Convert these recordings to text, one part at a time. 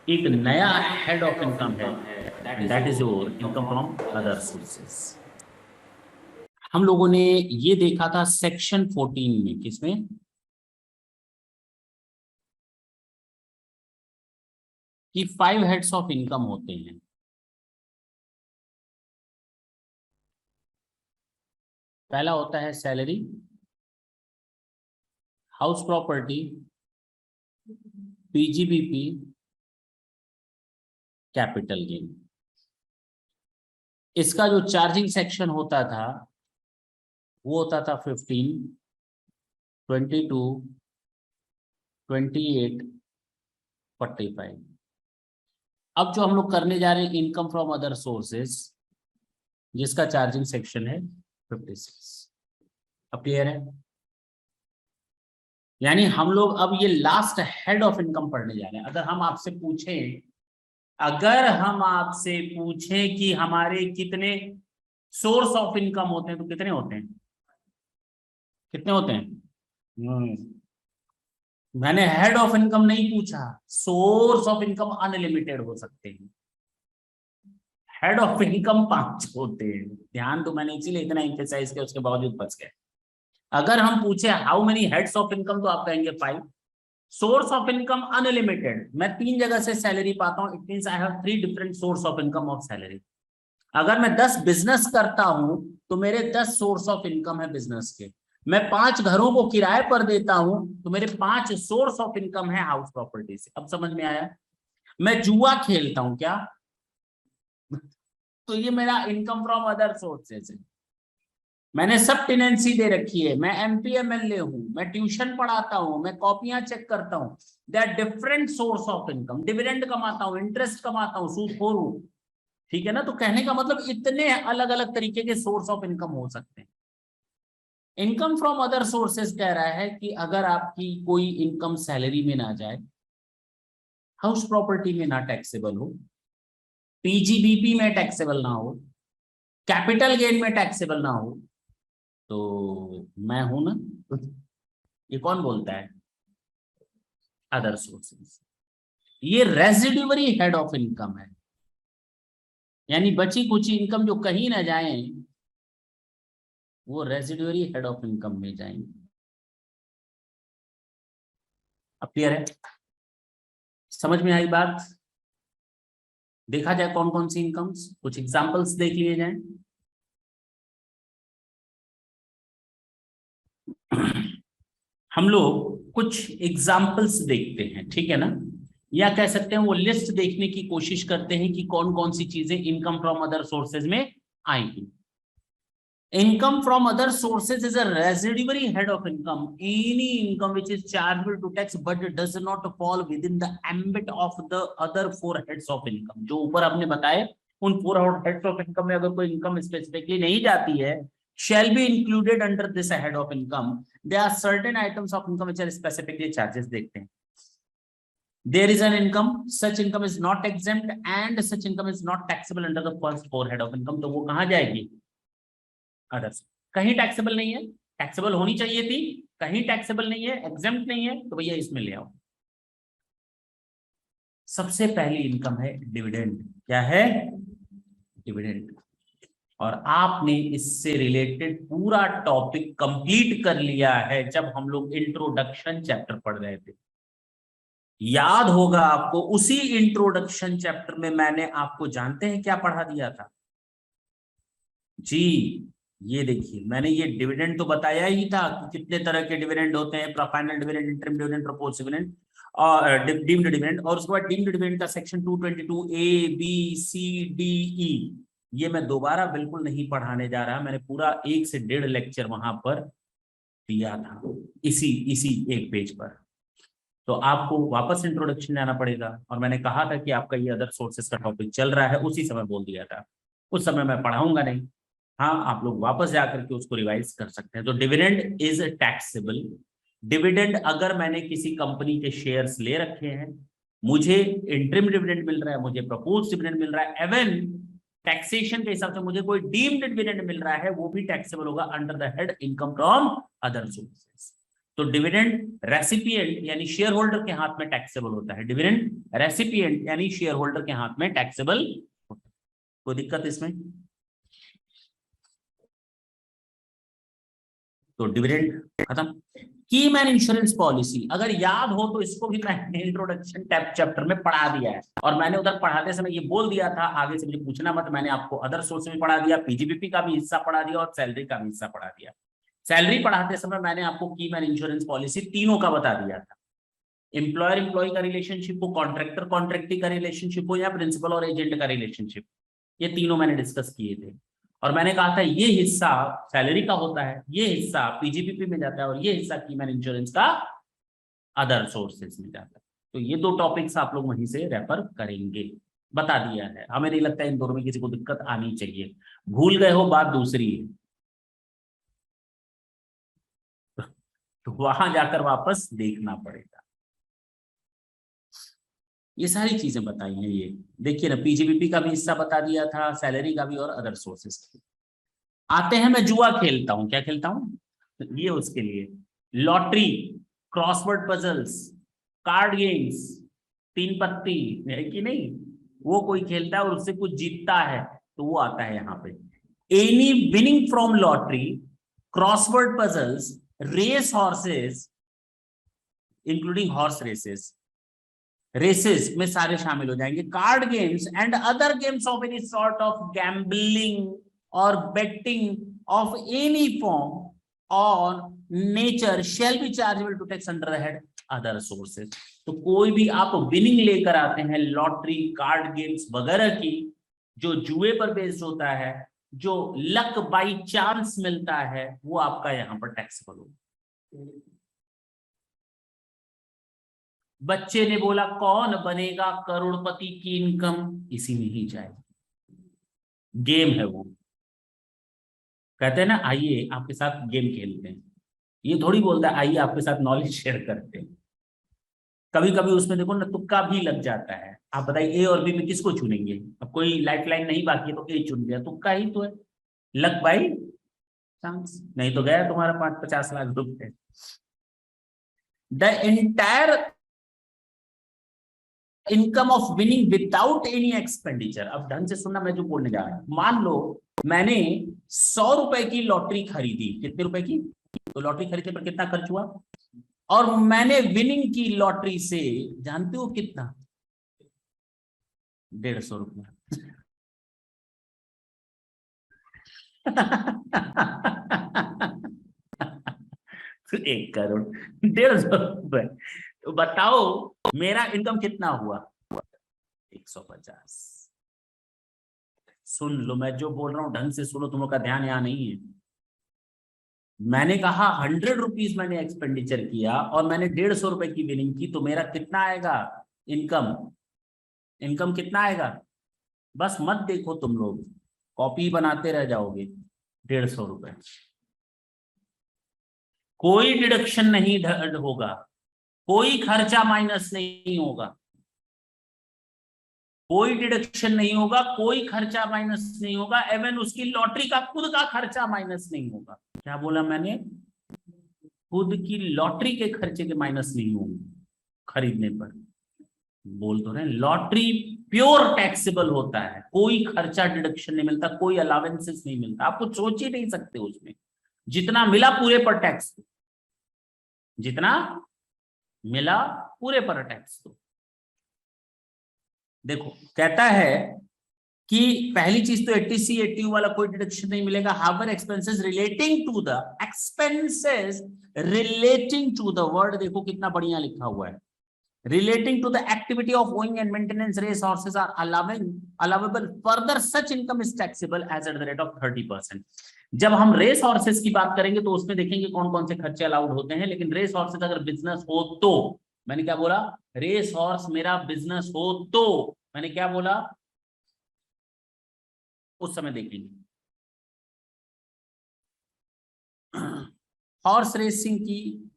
एक नया head of income है and that is your income from other sources. हम लोगों ने ये देखा था सेक्शन 14 में, किसमें, कि 5 हेड्स ऑफ इनकम होते हैं। पहला होता है salary, house property, PGBP, capital gain. इसका जो चार्जिंग सेक्शन होता था वो होता था 15, 22, 28, 45। अब जो हम लोग करने जा रहे हैं इनकम फ्रॉम अदर सोर्सेस, जिसका चार्जिंग सेक्शन है 56। अब क्लियर है? यानी हम लोग अब ये लास्ट हेड ऑफ इनकम पढ़ने जा रहे हैं। अगर हम आपसे पूछें कि हमारे कितने सोर्स ऑफ इनकम होते हैं, तो कितने होते हैं? कितने होते हैं? मैंने हेड ऑफ इनकम नहीं पूछा, सोर्स ऑफ इनकम अनलिमिटेड हो सकते हैं, हेड ऑफ इनकम 5 होते हैं। ध्यान तो मैंने इसीलिए इतना एम्फेसाइज किया, उसके बावजूद बच गए। अगर हम पूछे how many heads of income, तो आप कहेंगे 5। सोर्स ऑफ इनकम अनलिमिटेड, मैं 3 जगह से सैलरी पाता हूं, it means I have 3 different source of income of salary. अगर मैं 10 बिजनेस करता हूं तो मेरे 10 सोर्स ऑफ इनकम है बिजनेस के। मैं 5 घरों को किराए पर देता हूं तो मेरे 5 सोर्स ऑफ इनकम है हाउस प्रॉपर्टी से। अब समझ में आया? मैं जुआ खेलता हूं क्या, तो ये मेरा इनकम फ्रॉम अदर सोर्सेज है। मैंने सब टेनेंसी दे रखी है, मैं एमपीएमएलए हूं, मैं ट्यूशन पढ़ाता हूं, मैं कॉपियां चेक करता हूं, they are different source of income. Dividend कमाता हूं, इंटरेस्ट कमाता हूं, सूदखोर हूं। ठीक है ना? तो कहने का मतलब इतने अलग अलग तरीके के सोर्स ऑफ इनकम हो सकते हैं। इनकम फ्रॉम अदर सोर्सेज कह रहा है कि अगर आपकी कोई इनकम सैलरी में ना जाए, हाउस प्रॉपर्टी में ना टैक्सेबल हो, पीजीबीपी में टैक्सेबल ना हो, कैपिटल गेन में टैक्सेबल ना हो, तो मैं हूं ना। ये कौन बोलता है? Other sources. ये रेजिडुअरी हेड ऑफ इनकम है, यानी बची कुची इनकम जो कहीं ना जाए वो रेजिडुअरी हेड ऑफ इनकम में जाएंगे। अब क्लियर है? समझ में आई बात? देखा जाए कौन कौन सी इनकम्स, कुछ एग्जांपल्स देख लिए जाए। हम लोग कुछ एग्जाम्पल्स देखते हैं, ठीक है ना? या कह सकते हैं वो लिस्ट देखने की कोशिश करते हैं कि कौन कौन सी चीजें इनकम फ्रॉम अदर सोर्सेज में आएंगी। Income from other sources is a residuary head of income. Any income which is chargeable to tax but does not fall within the ambit of the other 4 heads of income. जो ऊपर आपने बताए उन 4 heads of income में अगर कोई income specifically नहीं जाती है, shall be included under this head of income. There are certain items of income which are specifically charges. देखते हैं। There is an income, such income is not exempt and such income is not taxable under the first 4 head of income. तो वो कहाँ जाएगी? Others. कहीं taxable नहीं है, taxable होनी चाहिए थी, कहीं टैक्सेबल नहीं है, एग्जेम्प्ट नहीं है, तो भैया इसमें ले आओ। सबसे पहली इनकम है डिविडेंड। क्या है? डिविडेंड। और आपने इससे रिलेटेड पूरा टॉपिक कंप्लीट कर लिया है जब हम लोग इंट्रोडक्शन चैप्टर पढ़ रहे थे। याद होगा आपको, उसी इंट्रोडक्शन चैप्टर में मैंने आपको जानते हैं क्या पढ़ा दिया था जी? ये देखिए, मैंने ये डिविडेंड तो बताया ही था कि कितने तरह के डिविडेंड होते हैं, final dividend, interim dividend, propose dividend और डीम्ड डिविडेंड। और उसके बाद डीम्ड डिविडेंड का section 222 A B C D E, ये मैं दोबारा बिल्कुल नहीं पढ़ाने जा रहा। मैंने पूरा 1 से 1.5 लेक्चर वहां पर दिया था इसी इसी एक पेज पर। तो आपको वापस इंट्रोडक्शन जाना पड़ेगा। और मैंने कहा था कि आपका ये अदर सोर्सेस का टॉपिक चल रहा है, उसी समय बोल दिया था। उस समय मैं पढ़ाऊंगा नहीं। हाँ, आप लोग वापस जाकर के उसको रिवाइज कर सकते हैं। तो डिविडेंड इज टैक्सेबल। डिविडेंड, अगर मैंने किसी कंपनी के शेयर्स ले रखे हैं, मुझे इंटरिम डिविडेंड मिल रहा है, मुझे प्रपोज डिविडेंड मिल रहा है, एवन टैक्सेशन के हिसाब से मुझे कोई डीम्ड डिविडेंड मिल रहा है, वो भी टैक्सेबल होगा under the head income from other sources. तो डिविडेंड रेसिपिएंट यानी शेयर होल्डर के हाथ में टैक्सेबल होता है, डिविडेंड रेसिपिएंट यानी शेयर होल्डर के हाथ में टैक्सेबल होता है। कोई दिक्कत इसमें? तो डिविडेंड खत्म। की मैन इंश्योरेंस पॉलिसी अगर याद हो तो इसको भी मैंने इंट्रोडक्शन चैप्टर में पढ़ा दिया है, और मैंने उधर पढ़ाते समय ये बोल दिया था, आगे से मुझे पूछना मत, मैंने आपको अदर सोर्स में पढ़ा दिया, पीजीबीपी का भी हिस्सा पढ़ा दिया और सैलरी का भी हिस्सा पढ़ा दिया। सैलरी पढ़ाते समय मैंने आपको की मैन इंश्योरेंस पॉलिसी तीनों का बता दिया था, एम्प्लॉयर एम्प्लॉय का रिलेशनशिप हो, कॉन्ट्रैक्टर कॉन्ट्रैक्टी का रिलेशनशिप हो, या प्रिंसिपल और एजेंट का रिलेशनशिप, ये तीनों मैंने डिस्कस किए थे। और मैंने कहा था ये हिस्सा सैलरी का होता है, ये हिस्सा पीजीपीपी में जाता है, और ये हिस्सा की मैन इंश्योरेंस का अदर सोर्सेज में जाता है। तो ये दो टॉपिक्स आप लोग वहीं से रेफर करेंगे, बता दिया है। हमें नहीं लगता इन दोनों में किसी को दिक्कत आनी चाहिए। भूल गए हो बात दूसरी है तो वहां जाकर वापस देखना पड़ेगा। ये सारी चीजें बताई हैं, ये देखिए ना, पीजीबीपी का भी हिस्सा बता दिया था, सैलरी का भी और अदर सोर्सेस का भी। आते हैं, मैं जुआ खेलता हूं, क्या खेलता हूं ये उसके लिए lottery, crossword puzzles, card games, तीन पत्ती है कि नहीं, वो कोई खेलता है और उससे कुछ जीतता है तो वो आता है यहाँ पे। Any winning from lottery, crossword puzzles, race horses including horse races, races में सारे शामिल हो जाएंगे, card games and other games of any sort of gambling और बेटिंग ऑफ एनी फॉर्म और nature shall be chargeable to tax under the head other sources. तो कोई भी आप विनिंग लेकर आते हैं लॉटरी, कार्ड गेम्स वगैरह की, जो जुए पर बेस्ड होता है, जो लक बाई चांस मिलता है, वो आपका यहां पर टैक्सेबल होगा। बच्चे ने बोला कौन बनेगा करोड़पति की इनकम इसी में ही जाएगी, गेम है वो। कहते हैं ना आइए आपके साथ गेम खेलते हैं, ये थोड़ी बोलता है आइए आपके साथ नॉलेज शेयर करते हैं। कभी कभी उसमें देखो ना तुक्का भी लग जाता है। आप बताइए ए और बी में किसको चुनेंगे? अब कोई लाइफ लाइन नहीं बाकी है तो ए चुन लिया, तुक्का ही तो है, लक बाई चांस, नहीं तो गया तुम्हारा 50 लाख रुपए। The entire income of winning without any expenditure. अब ढंग से सुनना, मैं जो बोलने जा रहा हूं, मान लो मैंने 100 रुपए की लॉटरी खरीदी, कितने रुपए की? तो लॉटरी खरीदने पर कितना खर्च हुआ? और मैंने विनिंग की लॉटरी से, जानते हो कितना? 150 रुपया। 1 करोड़ 150 रुपए। तो बताओ मेरा इनकम कितना हुआ? 150। सुन लो, मैं जो बोल रहा हूं ढंग से सुनो, तुम लोग का ध्यान यहाँ नहीं है। मैंने कहा 100 रुपीज मैंने एक्सपेंडिचर किया और मैंने 150 रुपए की विनिंग की, तो मेरा कितना आएगा इनकम? इनकम कितना आएगा? बस मत देखो तुम लोग, कॉपी बनाते रह जाओगे। 150 रुपए, कोई डिडक्शन नहीं होगा, कोई खर्चा माइनस नहीं होगा, कोई डिडक्शन नहीं होगा, कोई खर्चा माइनस नहीं होगा, एवं उसकी लॉटरी का खुद का खर्चा माइनस नहीं होगा। क्या बोला मैंने? खुद की लॉटरी के खर्चे के माइनस नहीं होंगे खरीदने पर। बोल तो रहे, लॉटरी प्योर टैक्सेबल होता है, कोई खर्चा डिडक्शन नहीं मिलता, कोई अलावेंसेस नहीं मिलता, आप कुछ सोच ही नहीं सकते उसमें। जितना मिला पूरे पर टैक्स दो, जितना मिला पूरे पर टैक्स दो। देखो कहता है कि पहली चीज तो 80C 80U वाला कोई डिडक्शन नहीं मिलेगा। However expenses relating to the word देखो कितना बढ़िया लिखा हुआ है, relating to the activity of owning and maintenance race horses are allowable further such income is taxable as at the rate of 30%। जब हम रेस हॉर्सेस की बात करेंगे तो उसमें देखेंगे कौन कौन से खर्चे अलाउड होते हैं, लेकिन रेस हॉर्सेस अगर बिजनेस हो तो, मैंने क्या बोला? रेस हॉर्स मेरा बिजनेस हो तो मैंने क्या बोला? उस समय देखेंगे। हॉर्स रेसिंग की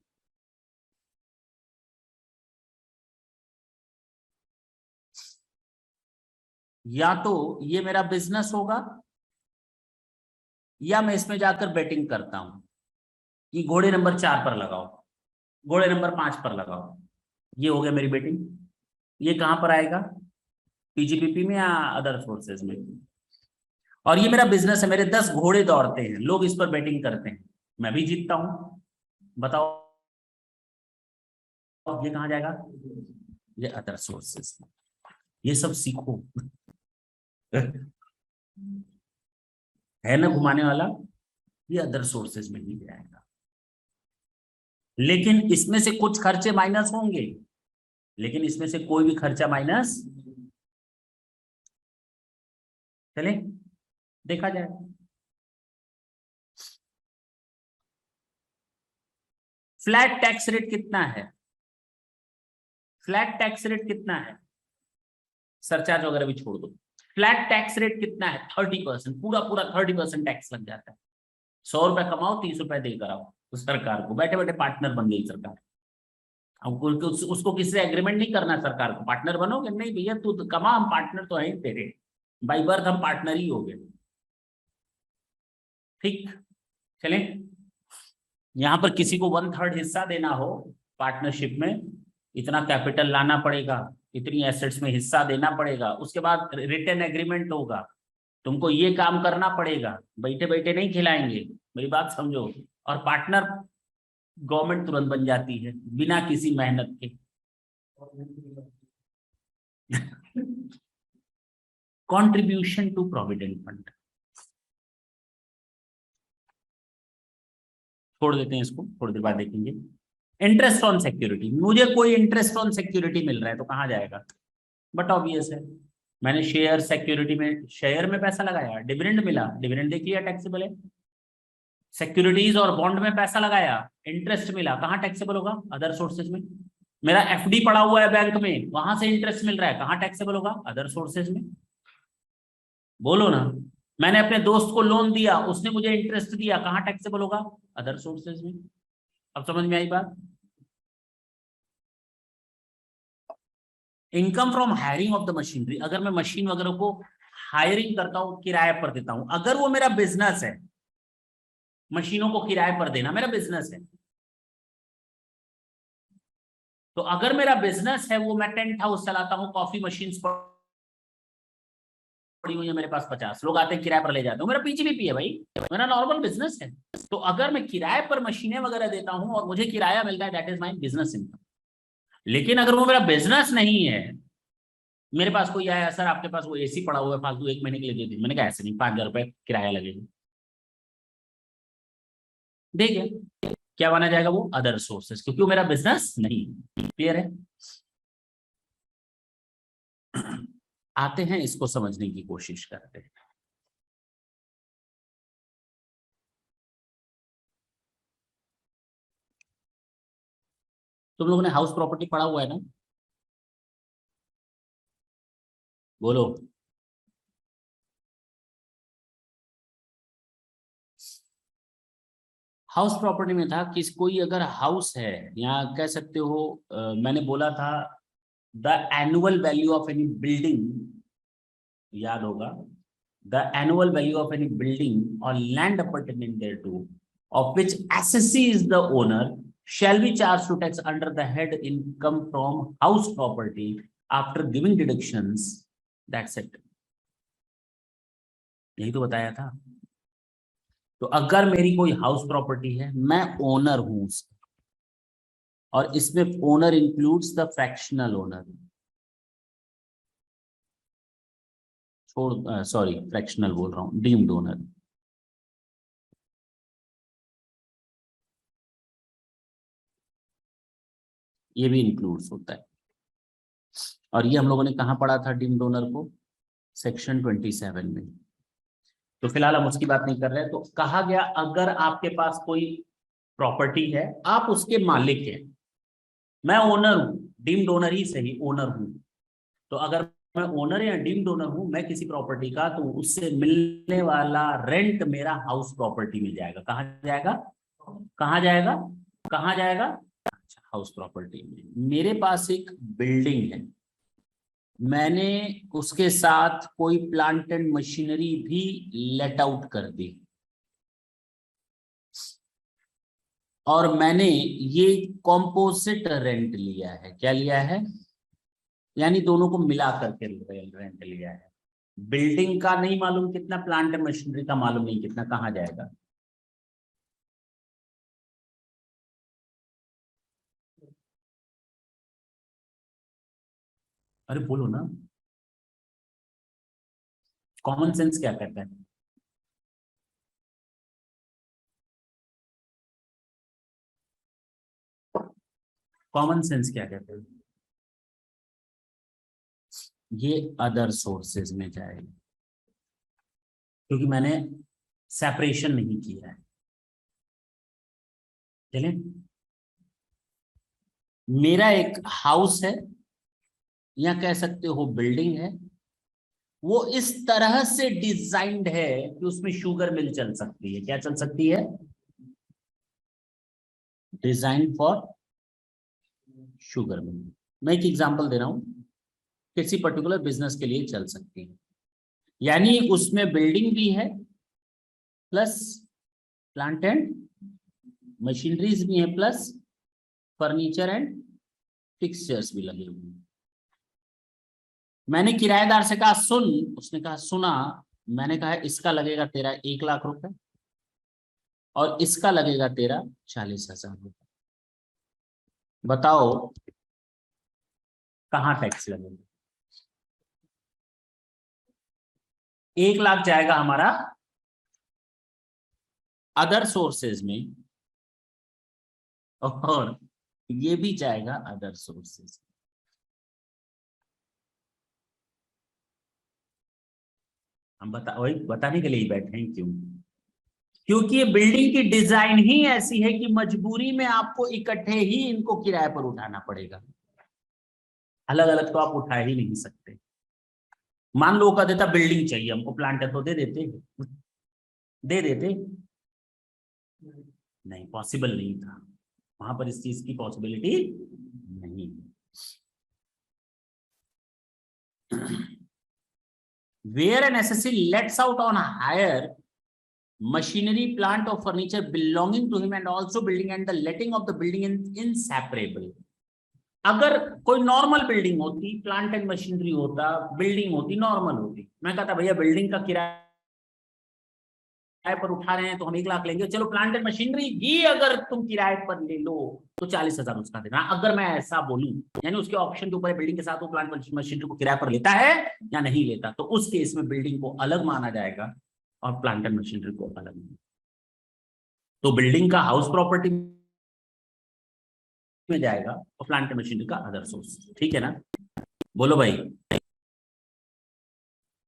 या तो ये मेरा बिजनेस होगा या मैं इसमें जाकर बेटिंग करता हूं कि घोड़े नंबर 4 पर लगाओ, घोड़े नंबर 5 पर लगाओ। ये हो गया मेरी बेटिंग। ये कहां पर आएगा, पीजीपीपी में या अदर सोर्सेज में। और ये मेरा बिजनेस है, मेरे 10 घोड़े दौड़ते हैं, लोग इस पर बैटिंग करते हैं, मैं भी जीतता हूं। बताओ ये कहां जाएगा, ये अदर सोर्सेज। ये सब सीखो। है ना घुमाने वाला, ये अदर सोर्सेज में ही जाएगा। लेकिन इसमें से कुछ खर्चे माइनस होंगे, लेकिन इसमें से कोई भी खर्चा माइनस, चले देखा जाए। फ्लैट टैक्स रेट कितना है, फ्लैट टैक्स रेट कितना है, सरचार्ज वगैरह भी छोड़ दो। फ्लैट टैक्स रेट कितना है, 30%, पूरा पूरा 30% टैक्स लग जाता है। 100 रुपए कमाओ, 30 रुपए देकर आओ तो सरकार को, बैठे बैठे पार्टनर बन गई सरकार। अब उसको किसी से एग्रीमेंट नहीं करना, सरकार को पार्टनर बनोगे, नहीं भैया तू कमा, हम पार्टनर तो है तेरे, बाई बर्थ हम पार्टनर ही हो गए। ठीक, चले। यहां पर किसी को 1/3 हिस्सा देना हो पार्टनरशिप में, इतना कैपिटल लाना पड़ेगा, इतनी एसेट्स में हिस्सा देना पड़ेगा, उसके बाद रिटन एग्रीमेंट होगा, तुमको ये काम करना पड़ेगा, बैठे बैठे नहीं खिलाएंगे, मेरी बात समझो। और पार्टनर गवर्नमेंट तुरंत बन जाती है बिना किसी मेहनत के। कंट्रीब्यूशन टू प्रोविडेंट फंड, छोड़ देते हैं इसको, थोड़ी देर बाद देखेंगे। इंटरेस्ट ऑन सिक्योरिटी, मुझे कोई इंटरेस्ट ऑन सिक्योरिटी मिल रहा है तो कहां जाएगा, बट ऑब्वियस है, मैंने शेयर सिक्योरिटी में, शेयर में पैसा लगाया, डिविडेंड मिला, डिविडेंड देखिए टैक्सेबल है। सिक्योरिटीज और बॉन्ड में पैसा लगाया, इंटरेस्ट मिला, कहां टैक्सेबल होगा, अदर सोर्सेज में। मेरा एफडी पड़ा हुआ है बैंक में, वहां से इंटरेस्ट मिल रहा है, कहां टैक्सेबल होगा, अदर सोर्सेज में। बोलो ना, मैंने अपने दोस्त को लोन दिया, उसने मुझे इंटरेस्ट दिया, कहां टैक्सेबल होगा, अदर सोर्सेज में। अब समझ में आई बात। Income from hiring of the machinery, अगर मैं मशीन वगैरह को हायरिंग करता हूं, किराए पर देता हूं, अगर वो मेरा बिजनेस है, मशीनों को किराए पर देना मेरा बिजनेस है, तो अगर मेरा बिजनेस है वो, मैं टेंट हाउस चलाता हूं, कॉफी मशीन पड़ी हुई है मेरे पास 50, लोग आते हैं किराए पर ले जाते हैं, मेरा पीजीबीपी है भाई, मेरा नॉर्मल बिजनेस है। तो अगर मैं किराए पर मशीनें वगैरह देता हूं और मुझे किराया मिलता है, that is my business income. लेकिन अगर वो मेरा बिजनेस नहीं है, मेरे पास कोई आया, सर आपके पास वो एसी पड़ा हुआ है फालतू, 1 महीने के लिए दे दी, मैंने कहा ऐसे नहीं, 5,000 रुपए किराया लगेगा, देखिए क्या माना जाएगा, वो अदर सोर्सेस, क्योंकि वो मेरा बिजनेस नहीं। क्लियर है। आते हैं, इसको समझने की कोशिश करते हैं। तुम लोगों ने हाउस प्रॉपर्टी पढ़ा हुआ है ना, बोलो। हाउस प्रॉपर्टी में था कि कोई अगर हाउस है, या कह सकते हो, मैंने बोला था the annual value of any building, याद होगा, the annual value of any building और land opportunity thereto, of which assessee is the owner, shall be charged to tax under the head income from house property after giving deductions, that's it। यही तो बताया था। तो अगर मेरी कोई house property है, मैं ओनर हूं उसका, और इसमें owner includes the fractional owner, छोड़ सॉरी फ्रैक्शनल बोल रहा हूं, डीम्ड ओनर, ये भी इंक्लूड्स होता है। और ये हम लोगों ने कहां पढ़ा था डीम्ड ओनर को, सेक्शन 27 में। तो फिलहाल हम उसकी बात नहीं कर रहे हैं। तो कहा गया अगर आपके पास कोई प्रॉपर्टी है, आप उसके मालिक हैं, मैं ओनर हूं, डीम्ड ओनर ही सही, ओनर हूं, तो अगर मैं ओनर या डीम्ड ओनर हूं मैं किसी प्रॉपर्टी का, तो उससे मिलने वाला रेंट मेरा हाउस प्रॉपर्टी में जाएगा। कहां जाएगा, कहां जाएगा, कहां जाएगा, अच्छा हाउस प्रॉपर्टी में। मेरे पास एक बिल्डिंग है, मैंने उसके साथ कोई प्लांट एंड मशीनरी भी लेट आउट कर दी, और मैंने ये कॉम्पोजिट रेंट लिया है। क्या लिया है? यानी दोनों को मिला करके रेंट लिया है। बिल्डिंग का नहीं मालूम कितना, प्लांट एंड मशीनरी का मालूम नहीं कितना, कहाँ जाएगा? अरे बोलो ना, कॉमन सेंस क्या कहता है? कॉमन सेंस क्या कहता है? ये अदर सोर्सेज में जाएगा, क्योंकि मैंने सेपरेशन नहीं किया है। चलिए, मेरा एक हाउस है या कह सकते हो बिल्डिंग है, वो इस तरह से डिजाइंड है कि उसमें शुगर मिल चल सकती है। क्या चल सकती है? Design for sugar mill. मैं एक एग्जांपल दे रहा हूं, किसी पर्टिकुलर बिजनेस के लिए चल सकती है। यानी उसमें बिल्डिंग भी है प्लस प्लांट एंड मशीनरीज भी है प्लस फर्नीचर एंड फिक्सचर्स भी लगे हुए हैं। मैंने किराएदार से कहा सुन, उसने कहा सुना। मैंने कहा इसका लगेगा तेरा 1 लाख रुपए और इसका लगेगा तेरा 40,000 रुपए। बताओ कहाँ टैक्स लगेगा? 1 लाख जाएगा हमारा अदर सोर्सेज में, और ये भी जाएगा अदर सोर्सेज। हम वही बताने के लिए ही बैठे हैं। क्यों? क्योंकि ये बिल्डिंग की डिजाइन ही ऐसी है कि मजबूरी में आपको इकट्ठे ही इनको किराए पर उठाना पड़ेगा। अलग अलग तो आप उठा ही नहीं सकते। मान लो का देता बिल्डिंग चाहिए हमको, प्लांट है तो दे देते, दे देते। नहीं, पॉसिबल नहीं था, वहां पर इस चीज की पॉसिबिलिटी नहीं। Where an assessee lets out on hire machinery, plant or furniture belonging to him and also building and the letting of the building in inseparable। अगर कोई नॉर्मल बिल्डिंग होती, प्लांट एंड मशीनरी होता, building होती normal होती, मैं कहता भैया building का किराया पर उठा रहे हैं तो हम 1 लाख लेंगे, चलो प्लांट एंड मशीनरी भी अगर तुम किराए पर ले लो तो 40,000 उसका देना। अगर मैं ऐसा बोलूं, यानी उसके ऑप्शन के ऊपर बिल्डिंग के साथ वो प्लांट मशीनरी को किराए पर लेता है या नहीं लेता, तो उस केस में बिल्डिंग को अलग माना जाएगा और प्लांट एंड मशीनरी को अलग। तो बिल्डिंग का हाउस प्रॉपर्टी में जाएगा और प्लांट एंड मशीनरी का अदर सोर्स। ठीक है ना? बोलो भाई,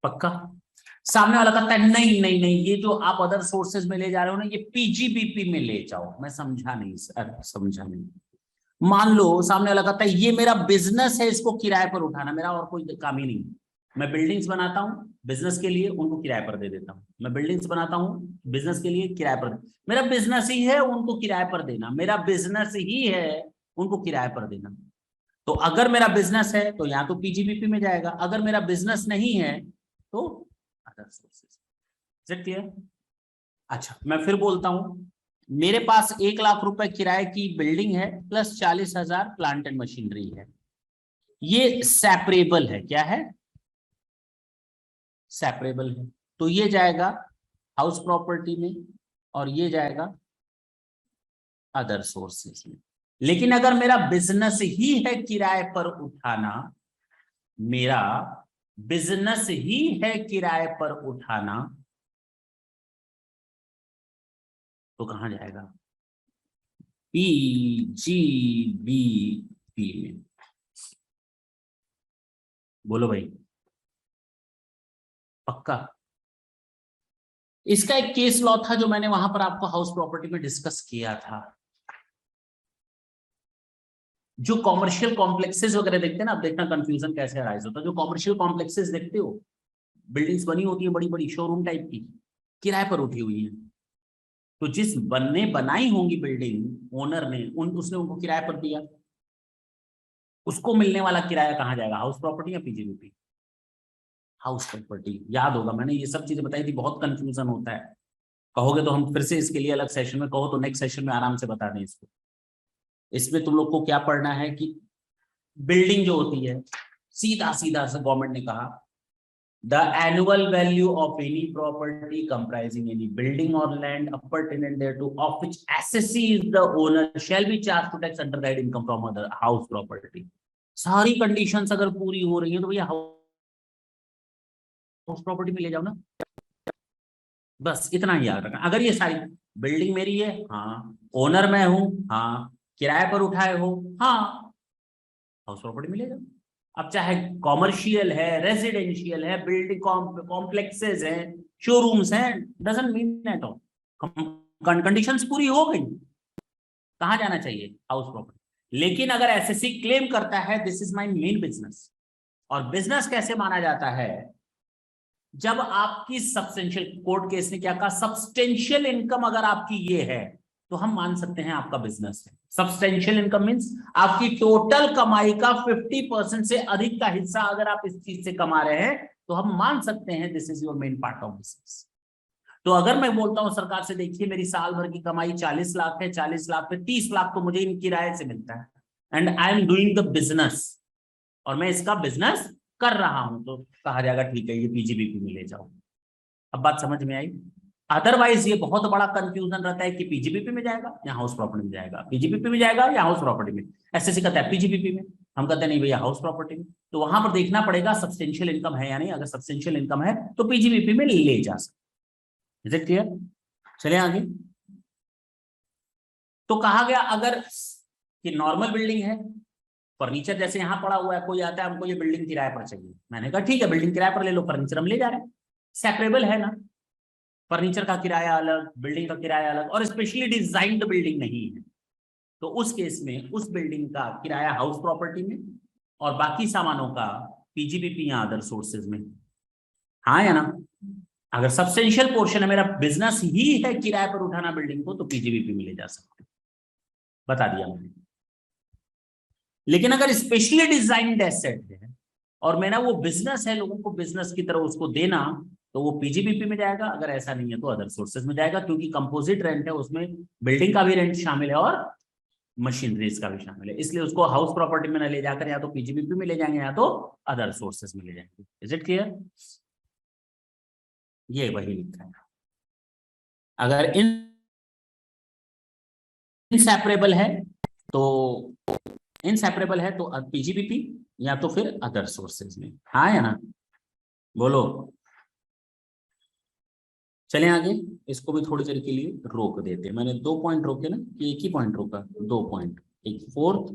पक्का? सामने वाला कहता है नहीं नहीं नहीं, ये जो आप अदर सोर्सेज में ले जा रहे हो ना, ये पीजीबीपी में ले जाओ। मैं समझा नहीं सर, समझा नहीं। मान लो सामने वाला कहता है ये मेरा बिजनेस है, इसको किराए पर उठाना, मेरा और कोई काम ही नहीं। मैं बिल्डिंग्स बनाता हूँ बिजनेस के लिए, उनको किराए पर दे देता हूँ। मैं बिल्डिंग्स बनाता हूँ बिजनेस के लिए, किराए पर। मेरा बिजनेस ही है उनको किराए पर देना, मेरा बिजनेस ही है उनको किराए पर देना। तो अगर मेरा बिजनेस है तो यहाँ तो पीजीबीपी में जाएगा, अगर मेरा बिजनेस नहीं है तो अदर सोर्सेज। क्लियर? अच्छा, मैं फिर बोलता हूं, मेरे पास 1 लाख रुपए किराए की बिल्डिंग है प्लस 40,000 प्लांट एंड मशीनरी है। ये सेपरेबल है। क्या है? सेपरेबल है। तो ये जाएगा हाउस प्रॉपर्टी में और ये जाएगा अदर सोर्सेज में। लेकिन अगर मेरा बिजनेस ही है किराए पर उठाना, मेरा बिजनेस ही है किराए पर उठाना, तो कहां जाएगा? पीजीबीपी में। बोलो भाई, पक्का? इसका एक केस लॉ था जो मैंने वहां पर आपको हाउस प्रॉपर्टी में डिस्कस किया था। जो कॉमर्शियल कॉम्प्लेक्सेस वगैरह देखते हैं ना, अब देखना कंफ्यूजन कैसे अराइज होता है। जो कॉमर्शियल कॉम्प्लेक्सेस देखते हो, बिल्डिंग्स बनी होती है बड़ी बड़ी शोरूम टाइप की, किराए पर उठी हुई है। तो जिस बनने बनाई होंगी बिल्डिंग, ओनर ने उसने उनको किराए पर दिया, उसको मिलने वाला किराया कहाँ जाएगा? हाउस प्रॉपर्टी या पीजीबीपी? House property. याद होगा मैंने ये सब चीजें बताई थी, बहुत कंफ्यूजन होता है। कहोगे तो हम फिर से इसके लिए अलग सेशन में, कहो तो नेक्स्ट सेशन में आराम से बता दें इसको। इसमें तुम लोग को क्या पढ़ना है कि बिल्डिंग जो होती है, सीधा सीधा से गवर्नमेंट ने कहा the annual value of any property comprising any building और land अपरटेनेंट thereto of which assessee is the owner shall be charged to tax under that income from other house property। सारी कंडीशंस अगर पूरी हो रही है तो भैया हाउस प्रॉपर्टी में ले जाओ ना, बस इतना ही याद रखना। अगर ये सारी बिल्डिंग मेरी है, हाँ, ओनर मैं हूं, हाँ, किराए पर उठाए हो, हाँ, हाउस प्रॉपर्टी में ले जाओ। अब चाहे कॉमर्शियल है, रेजिडेंशियल है, बिल्डिंग कॉम्प्लेक्सेस हैं, शोरूम्स हैं, doesn't mean at all, conditions पूरी हो गई, कहां जाना चाहिए, हाउस प्रॉपर्टी। लेकिन अगर एसएससी क्लेम करता है this is my main business, और बिजनेस कैसे माना जाता है, जब आपकी सब्सटेंशियल, कोर्ट केस ने क्या कहा, सब्सटेंशियल इनकम अगर आपकी ये है तो हम मान सकते हैं आपका बिजनेस है। सब्सटेंशियल इनकम मींस आपकी टोटल कमाई का 50% से अधिक का हिस्सा अगर आप इस चीज से कमा रहे हैं तो हम मान सकते हैं this is your main part of business. तो अगर मैं बोलता हूं सरकार से, देखिए मेरी साल भर की कमाई 40 लाख है, 40 लाख पे 30 लाख तो मुझे इन किराए से मिलता है, and I am doing the business, और मैं इसका बिजनेस कर रहा हूं, तो कहा जाएगा ठीक है ये पीजीबीपी में ले जाओ। अब बात समझ में आई। अदरवाइज ये बहुत बड़ा कंफ्यूजन रहता है कि पीजीबीपी में जाएगा या हाउस प्रॉपर्टी में जाएगा, पीजीबीपी में जाएगा या हाउस प्रॉपर्टी में। एसएससी कहता है पीजीबीपी में, हम कहते हैं नहीं भैया हाउस प्रॉपर्टी में। तो वहां पर देखना पड़ेगा सब्सटेंशियल इनकम है या नहीं, अगर सब्सटेंशियल इनकम है तो पीजीबीपी में ले जा सकते। Is it clear? चले आगे। तो कहा गया अगर कि नॉर्मल बिल्डिंग है, फर्नीचर जैसे यहाँ पड़ा हुआ है, कोई आता है हमको ये बिल्डिंग किराए पर चाहिए, मैंने कहा ठीक है बिल्डिंग किराए पर ले लो, फर्नीचर हम ले जा रहे हैं, सेपरेबल है ना, फर्नीचर का किराया अलग, बिल्डिंग का किराया अलग, और स्पेशली डिजाइन्ड बिल्डिंग नहीं है, तो उस केस में उस बिल्डिंग का किराया हाउस प्रॉपर्टी में और बाकी सामानों का पीजीबीपी या अदर सोर्सेज में। हाँ या ना? अगर सब्सटेंशियल पोर्शन है, मेरा बिजनेस ही है किराए पर उठाना बिल्डिंग को, तो पीजीबीपी में ले जा सकते, बता दिया मैंने। लेकिन अगर स्पेशली डिजाइन्ड एसेट है और मेरा वो बिजनेस है, लोगों को बिजनेस की तरह उसको देना, तो वो पीजीबीपी में जाएगा। अगर ऐसा नहीं है तो अदर सोर्सेज में जाएगा, क्योंकि कंपोजिट रेंट है, उसमें बिल्डिंग का भी रेंट शामिल है और मशीनरीज का भी शामिल है, इसलिए उसको हाउस प्रॉपर्टी में न ले जाकर या तो पीजीबीपी में ले जाएंगे या तो अदर सोर्सेज में ले जाएंगे। Is it clear? ये वही लिखा है। अगर इनसेपरेबल है तो पीजीबीपी या तो फिर अदर सोर्सेज में। हाँ या ना? बोलो। चले आगे। इसको भी थोड़ी देर के लिए रोक देते, मैंने 2 पॉइंट रोके ना कि एक ही पॉइंट रोका, 2 पॉइंट, एक फोर्थ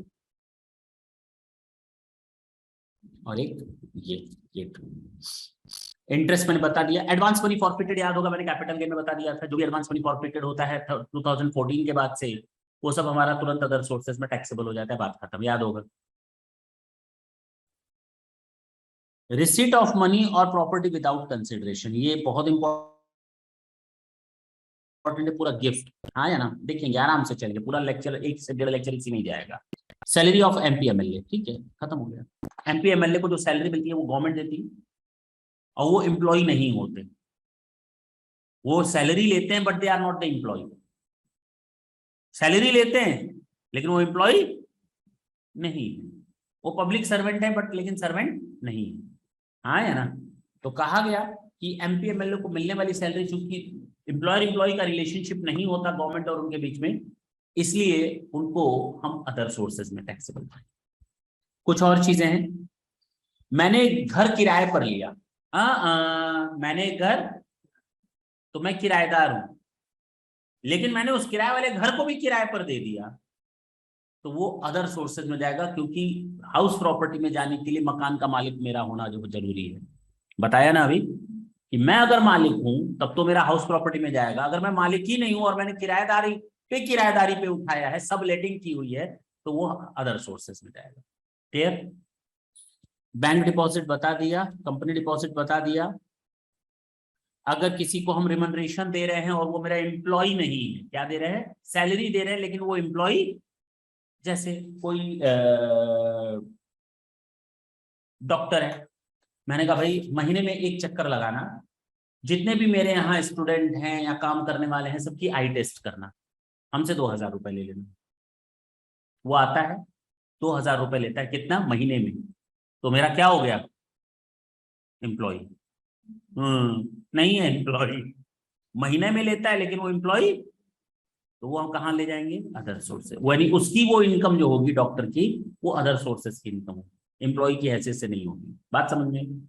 और एक ये इंटरेस्ट मैंने बता दिया। एडवांस मनी फॉरफिटेड याद होगा, मैंने कैपिटल गेन में बता दिया था, जो भी एडवांस मनी फॉरफिटेड होता है 2014 के बाद से, वो सब हमारा तुरंत अदर सोर्सेज में टैक्सेबल हो जाता है, बात खत्म, याद होगा। रिसीट ऑफ मनी और प्रॉपर्टी विदाउट कंसिडरेशन, ये बहुत इंपॉर्टेंट है, पूरा गिफ्ट। हाँ या ना? देखेंगे आराम से, चलेंगे पूरा लेक्चर, 1 से 1.5 लेक्चर इसी में जाएगा। सैलरी ऑफ एमपी एमएलए, ठीक है, खत्म हो गया। एमपी एमएलए को जो सैलरी मिलती है वो गवर्नमेंट देती है, और वो एम्प्लॉय नहीं होते, वो सैलरी लेते हैं but they are not the employ. Salary लेते हैं लेकिन वो एम्प्लॉय नहीं, वो पब्लिक सर्वेंट है बट लेकिन सर्वेंट नहीं। हाँ या ना? तो कहा गया कि एमपी एमएलए को मिलने वाली सैलरी, चूंकि एम्प्लॉयर एम्प्लॉय का रिलेशनशिप नहीं होता गवर्नमेंट और उनके बीच में, इसलिए उनको हम अदर सोर्सेज में टैक्सेबल करें। कुछ और चीजें हैं। मैंने घर किराए पर लिया, मैंने घर, तो मैं किराएदार हूं, लेकिन मैंने उस किराए वाले घर को भी किराए पर दे दिया, तो वो अदर सोर्सेज में जाएगा, क्योंकि हाउस प्रॉपर्टी में जाने के लिए मकान का मालिक मेरा होना जो जरूरी है। बताया ना अभी कि मैं अगर मालिक हूं तब तो मेरा हाउस प्रॉपर्टी में जाएगा, अगर मैं मालिक ही नहीं हूं और मैंने किराएदारी पे उठाया है, सब लेटिंग की हुई है, तो वो अदर सोर्सेज में जाएगा। क्लियर? बैंक डिपॉजिट बता दिया, कंपनी डिपॉजिट बता दिया। अगर किसी को हम रिमनरेशन दे रहे हैं और वो मेरा एम्प्लॉय नहीं है, क्या दे रहे हैं, सैलरी दे रहे हैं, लेकिन वो एम्प्लॉय, जैसे कोई डॉक्टर है, मैंने कहा भाई महीने में 1 चक्कर लगाना जितने भी मेरे यहाँ स्टूडेंट हैं या काम करने वाले हैं सबकी आई टेस्ट करना, हमसे 2000 रुपए ले लेना। वो आता है 2000 रुपए लेता है, कितना महीने में, तो मेरा क्या हो गया, एम्प्लॉय। नहीं है एम्प्लॉय, महीने में लेता है लेकिन वो एम्प्लॉय, तो वो हम कहाँ ले जाएंगे, अदर सोर्सेस, यानी उसकी वो इनकम जो होगी डॉक्टर की, वो अदर सोर्सेस की इनकम होगी, एम्प्लॉय की हैसियत से नहीं होगी। बात समझ में?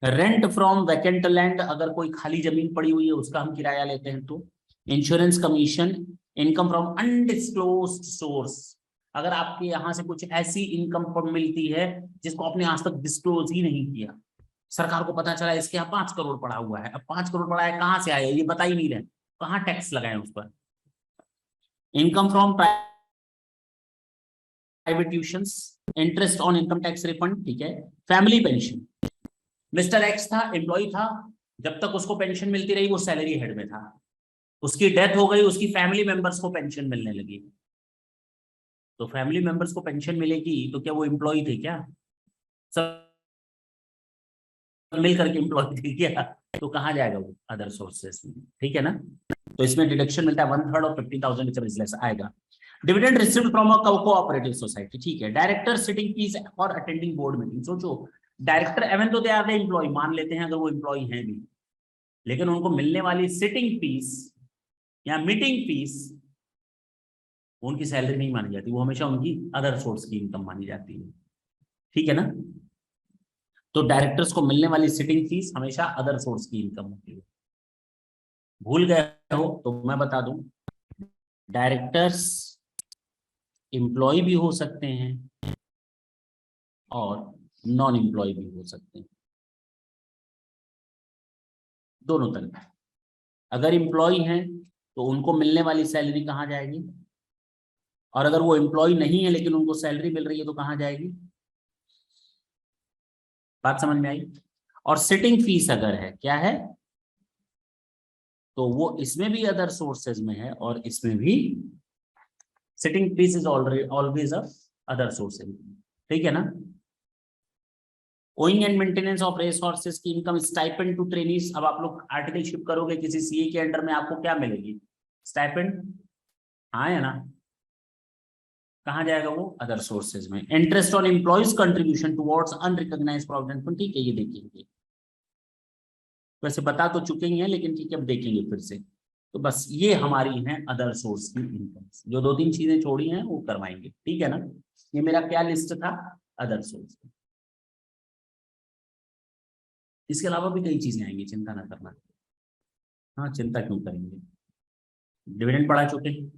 रेंट फ्रॉम वैकेंट लैंड, अगर कोई खाली जमीन पड़ी हुई है उसका हम किराया लेते हैं तो। Insurance commission, income from undisclosed source, अगर आपके यहाँ से कुछ ऐसी इनकम मिलती है जिसको आपने आज तक डिस्क्लोज ही नहीं किया, सरकार को पता चला इसके यहाँ 5 करोड़ पड़ा हुआ है, अब 5 करोड़ पड़ा है कहाँ से आया ये बता ही नहीं रहे, कहाँ टैक्स लगाए उस पर। Income from private tuitions, interest on income tax refund, ठीक है। फैमिली पेंशन, मिस्टर एक्स था, एम्प्लॉय था, जब तक उसको पेंशन मिलती रही वो सैलरी हेड में था, उसकी डेथ हो गई, उसकी फैमिली मेंबर्स को पेंशन मिलने लगी, तो फैमिली मेंबर्स को पेंशन मिलेगी तो क्या वो एम्प्लॉय थे क्या, सब मिल करके एम्प्लॉय थे क्या, तो कहाँ जाएगा वो, अदर सोर्सेस में, ठीक है ना। तो इसमें डिडक्शन मिलता है 1/3 और 50,000 आएगा। Dividend received from a cooperative society, ठीक है। डायरेक्टर सिटिंग फीस और अटेंडिंग बोर्ड मीटिंग, सोचो डायरेक्टर एवन तो दे आर द एम्प्लॉय, मान लेते हैं अगर वो एम्प्लॉय हैं भी, लेकिन उनको मिलने वाली सिटिंग फीस या मीटिंग फीस उनकी सैलरी नहीं मानी जाती, वो हमेशा उनकी अदर सोर्स की इनकम मानी जाती है, ठीक है ना। तो डायरेक्टर्स को मिलने वाली सिटिंग फीस हमेशा अदर सोर्स की इनकम होती है। भूल गए हो तो मैं बता दूं, डायरेक्टर्स एम्प्लॉय भी हो सकते हैं और नॉन एम्प्लॉय भी हो सकते हैं, दोनों तरह। अगर एम्प्लॉय हैं तो उनको मिलने वाली सैलरी कहाँ जाएगी, और अगर वो एम्प्लॉय नहीं है लेकिन उनको सैलरी मिल रही है तो कहाँ जाएगी। बात समझ में आई। और सिटिंग फीस अगर है, क्या है, तो वो इसमें भी अदर सोर्सेज में है और इसमें भी, sitting fees is always a other sources, ठीक है ना। Owing and maintenance of race horses की इनकम, स्टाइपेंड टू ट्रेनीज, अब आप लोग आर्टिकलशिप करोगे किसी सीए के अंडर में, आपको क्या मिलेगी, स्टाइपेंड, हाँ है ना, कहाँ जाएगा वो, अदर सोर्सेज में। Interest on employees contribution towards unrecognised provident fund, ठीक है, ये देखेंगे, वैसे बता तो चुके ही हैं लेकिन ठीक है अब देखेंगे फिर से। तो बस ये हमारी है अदर सोर्स की इनकम, जो 2-3 चीजें छोड़ी हैं वो करवाएंगे, ठीक है ना। ये मेरा क्या लिस्ट था, अदर सोर्स। इसके अलावा भी कई चीजें आएंगी, चिंता ना करना। हाँ चिंता क्यों करेंगे, डिविडेंड पढ़ा चुके हैं।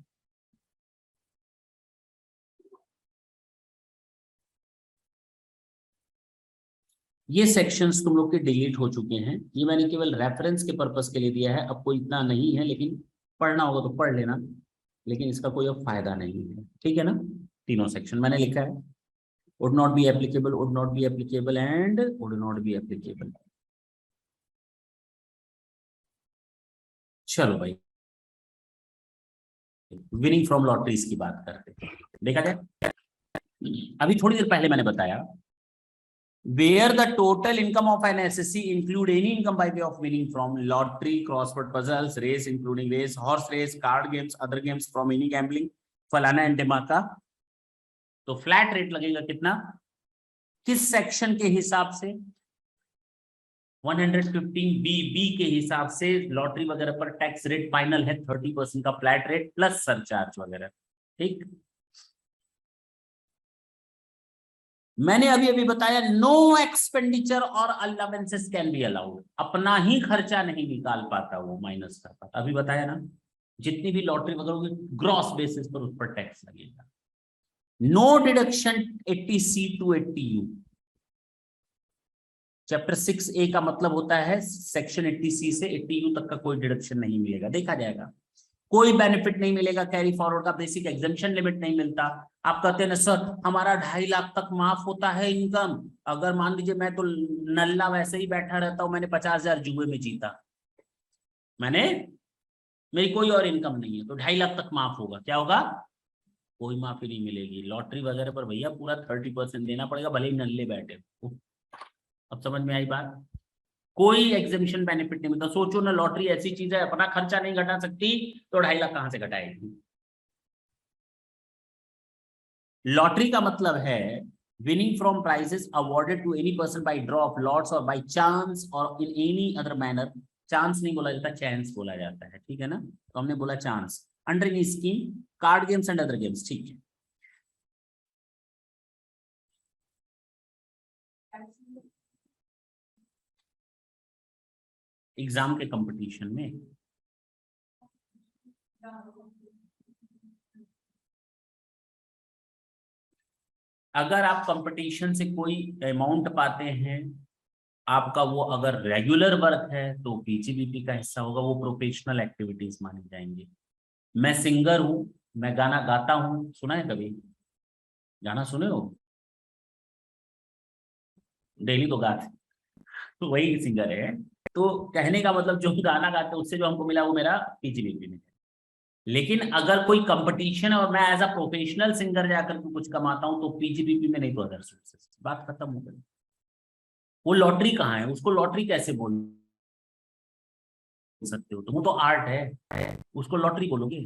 ये सेक्शंस तुम लोग के डिलीट हो चुके हैं, ये मैंने केवल रेफरेंस के पर्पस के लिए दिया है, अब कोई इतना नहीं है, लेकिन पढ़ना होगा तो पढ़ लेना, लेकिन इसका कोई अब फायदा नहीं है, ठीक है ना। तीनों सेक्शन मैंने लिखा है, would not be applicable, would not be applicable and would not be applicable. चलो भाई, विनिंग फ्रॉम लॉटरीज की बात करते हैं, देखा जाए। अभी थोड़ी देर पहले मैंने बताया, where the total income of an SSC include any income by way of winning from lottery, crossword puzzles, race including race, horse race, card games, other games from any gambling, फलाना एंड ढिमाका, तो flat rate लगेगा कितना, किस section के हिसाब से, 115 B के हिसाब से लॉटरी वगैरह पर टैक्स रेट फाइनल है 30% का फ्लैट रेट प्लस सरचार्ज वगैरह, ठीक। मैंने अभी अभी बताया नो एक्सपेंडिचर और अलावेंसेस कैन बी अलाउड, अपना ही खर्चा नहीं निकाल पाता वो, माइनस कर पाता, अभी बताया ना। जितनी भी लॉटरी वगैरह होगी ग्रॉस बेसिस पर उस पर टैक्स लगेगा। No deduction 80C to 80U, chapter 6A का मतलब होता है सेक्शन 80C से 80U तक का कोई डिडक्शन नहीं मिलेगा, देखा जाएगा। कोई बेनिफिट नहीं मिलेगा कैरी फॉरवर्ड का, बेसिक एग्जाम्पशन लिमिट नहीं मिलता। आप कहते हैं ना सर हमारा 2.5 लाख तक माफ होता है इनकम, अगर मान लीजिए मैं तो नल्ला वैसे ही बैठा रहता हूं, मैंने 50,000 जुए में जीता, मैंने, मेरी कोई और इनकम नहीं है, तो 2.5 लाख तक माफ होगा, क्या होगा, कोई माफी नहीं मिलेगी। लॉटरी वगैरह पर भैया पूरा 30% देना पड़ेगा, भले ही नल्ले बैठे। अब समझ में आई बात। कोई एग्जीबिशन बेनिफिट नहीं मिलता। सोचो ना, लॉटरी ऐसी चीज है, अपना खर्चा नहीं घटा सकती तो 2.5 लाख कहां से घटाएगी। लॉटरी का मतलब है winning from prizes awarded to any person by draw of lots और बाय चांस और in any other manner. Chance नहीं बोला जाता, चांस बोला जाता है, ठीक है ना। तो हमने बोला chance under in scheme card games and other games, ठीक है। एग्जाम के कंपटीशन में अगर आप कंपटीशन से कोई अमाउंट पाते हैं, आपका वो अगर रेगुलर वर्क है तो पीजीबीपी का हिस्सा होगा, वो प्रोफेशनल एक्टिविटीज मानी जाएंगी। मैं सिंगर हूं, मैं गाना गाता हूं, सुना है कभी गाना, सुने हो? डेली तो गाते, तो वही सिंगर है। तो कहने का मतलब जो गाना गाते हैं उससे जो हमको मिला वो मेरा पीजीबीपी में है। लेकिन अगर कोई कंपटीशन है और मैं एज अ प्रोफेशनल सिंगर जाकर के कुछ कमाता हूं तो पीजीबीपी में नहीं तो अदर सोर्सेस, बात खत्म हो गई। वो लॉटरी कहाँ है, उसको लॉटरी कैसे बोल सकते हो? तो वो तो आर्ट है, उसको लॉटरी बोलोगे,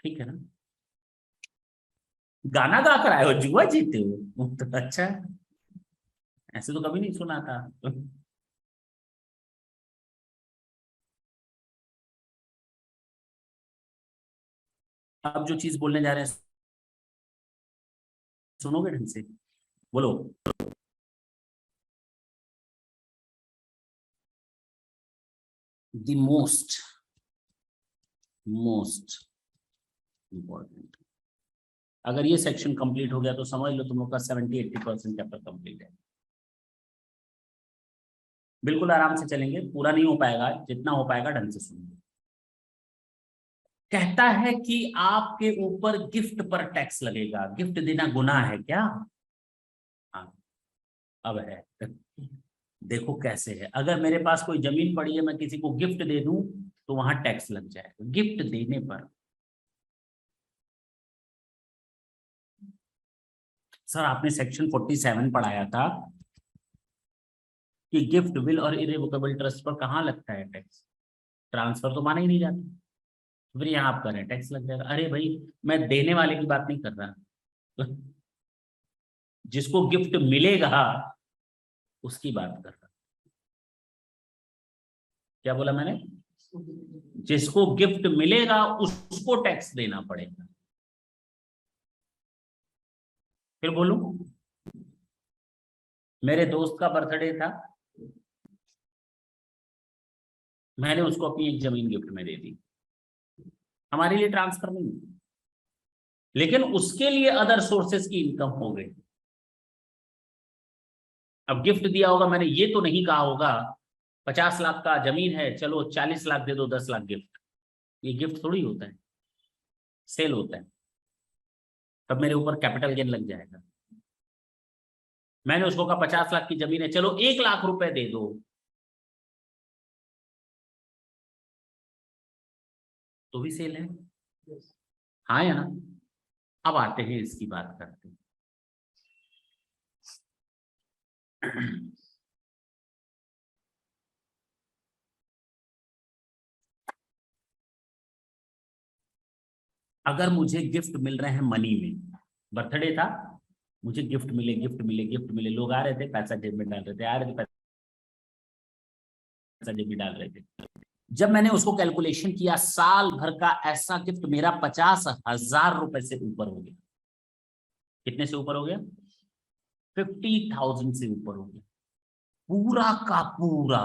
ठीक है ना। गाना गाकर आए हो, जुआ जीते हो, वो तो अच्छा है। ऐसे तो कभी नहीं सुना था। अब जो चीज बोलने जा रहे हैं सुनोगे ढंग से, बोलो। द मोस्ट इंपॉर्टेंट, अगर ये सेक्शन कंप्लीट हो गया तो समझ लो तुम लोग का 70-80% चैप्टर कंप्लीट है। बिल्कुल आराम से चलेंगे, पूरा नहीं हो पाएगा, जितना हो पाएगा ढंग से सुनिए। कहता है कि आपके ऊपर गिफ्ट पर टैक्स लगेगा, गिफ्ट देना गुनाह है क्या? हाँ, अब है। देखो कैसे है, अगर मेरे पास कोई जमीन पड़ी है, मैं किसी को गिफ्ट दे दूं तो वहां टैक्स लग जाएगा गिफ्ट देने पर। सर आपने सेक्शन 47 पढ़ाया था कि गिफ्ट विल और इरेवोकेबल ट्रस्ट पर कहाँ लगता है टैक्स, ट्रांसफर तो माना ही नहीं जाता, फिर यहाँ आप कर रहे हैं टैक्स लग जाएगा। अरे भाई, मैं देने वाले की बात नहीं कर रहा, जिसको गिफ्ट मिलेगा उसकी बात कर रहा। क्या बोला मैंने? जिसको गिफ्ट मिलेगा उसको टैक्स देना पड़ेगा। फिर बोलूं, मेरे दोस्त का बर्थडे था, मैंने उसको अपनी एक जमीन गिफ्ट में दे दी, हमारे लिए ट्रांसफर नहीं, लेकिन उसके लिए अदर सोर्सेस की इनकम हो गई। अब गिफ्ट दिया होगा, मैंने ये तो नहीं कहा होगा 50 लाख का जमीन है, चलो 40 लाख दे दो, 10 लाख गिफ्ट। ये गिफ्ट थोड़ी होता है, सेल होता है, तब मेरे ऊपर कैपिटल गेन लग जाएगा। मैंने उसको कहा 50 लाख की जमीन है, चलो 1 लाख रुपए दे दो, तो भी सेल है। हाँ या ना? अब आते हैं इसकी बात करते हैं। अगर मुझे गिफ्ट मिल रहे हैं मनी में, बर्थडे था, मुझे गिफ्ट मिले, गिफ्ट मिले, गिफ्ट मिले, लोग आ रहे थे, पैसा जेब में डाल रहे थे, आ रहे थे, पैसा जेब में डाल रहे थे। जब मैंने उसको कैलकुलेशन किया, साल भर का ऐसा गिफ्ट मेरा 50,000 रुपए से ऊपर हो गया। कितने से ऊपर हो गया? 50,000 से ऊपर हो गया, पूरा का पूरा।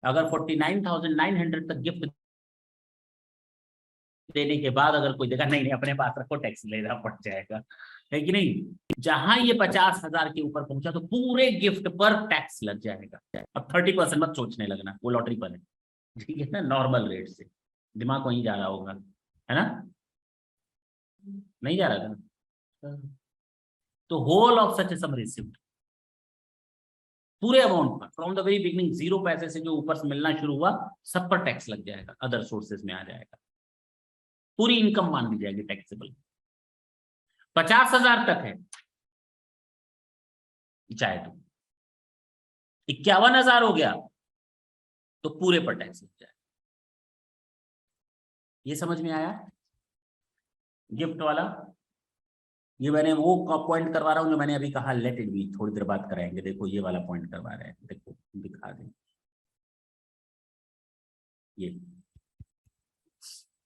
अगर 49,900 तक गिफ्ट देने के बाद अगर कोई देखा नहीं नहीं अपने पास रखो, टैक्स लेना पड़ जाएगा, है कि नहीं। जहां ये 50,000 के ऊपर पहुंचा तो पूरे गिफ्ट पर टैक्स लग जाएगा। अब 30% मत सोचने लगना, वो लॉटरी पर है, ठीक है ना, नॉर्मल रेट से। दिमाग वहीं जा रहा होगा, है ना? नहीं जा रहा था। तो whole of such sum receipt, पूरे अमाउंट पर फ्रॉम द वेरी बिगनिंग, 0 पैसे से जो ऊपर से मिलना शुरू हुआ, सब पर टैक्स लग जाएगा, अदर सोर्सेज में आ जाएगा, पूरी इनकम मान ली जाएगी टैक्सेबल। 50,000 तक है चाहे तो, 51,000 हो गया तो पूरे पर टैक्स लग जाए। ये समझ में आया गिफ्ट वाला? ये मैंने वो पॉइंट करवा रहा हूं जो मैंने अभी कहा लेट इट बी, थोड़ी देर बात कराएंगे। देखो ये वाला पॉइंट करवा रहे हैं, देखो दिखा दें, ये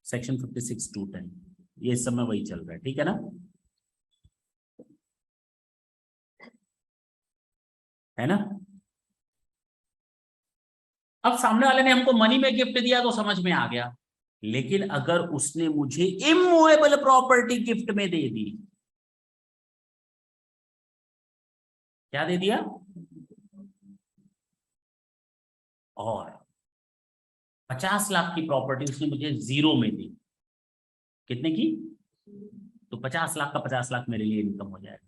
सेक्शन 56(2)(10) ये इस समय वही चल रहा है, ठीक है ना? है ना? अब सामने वाले ने हमको मनी में गिफ्ट दिया तो समझ में आ गया, लेकिन अगर उसने मुझे इमूवेबल प्रॉपर्टी गिफ्ट में दे दी, क्या दे दिया? और 50 लाख की प्रॉपर्टी उसने मुझे 0 में दी, कितने की? तो 50 लाख का 50 लाख मेरे लिए इनकम हो जाएगा।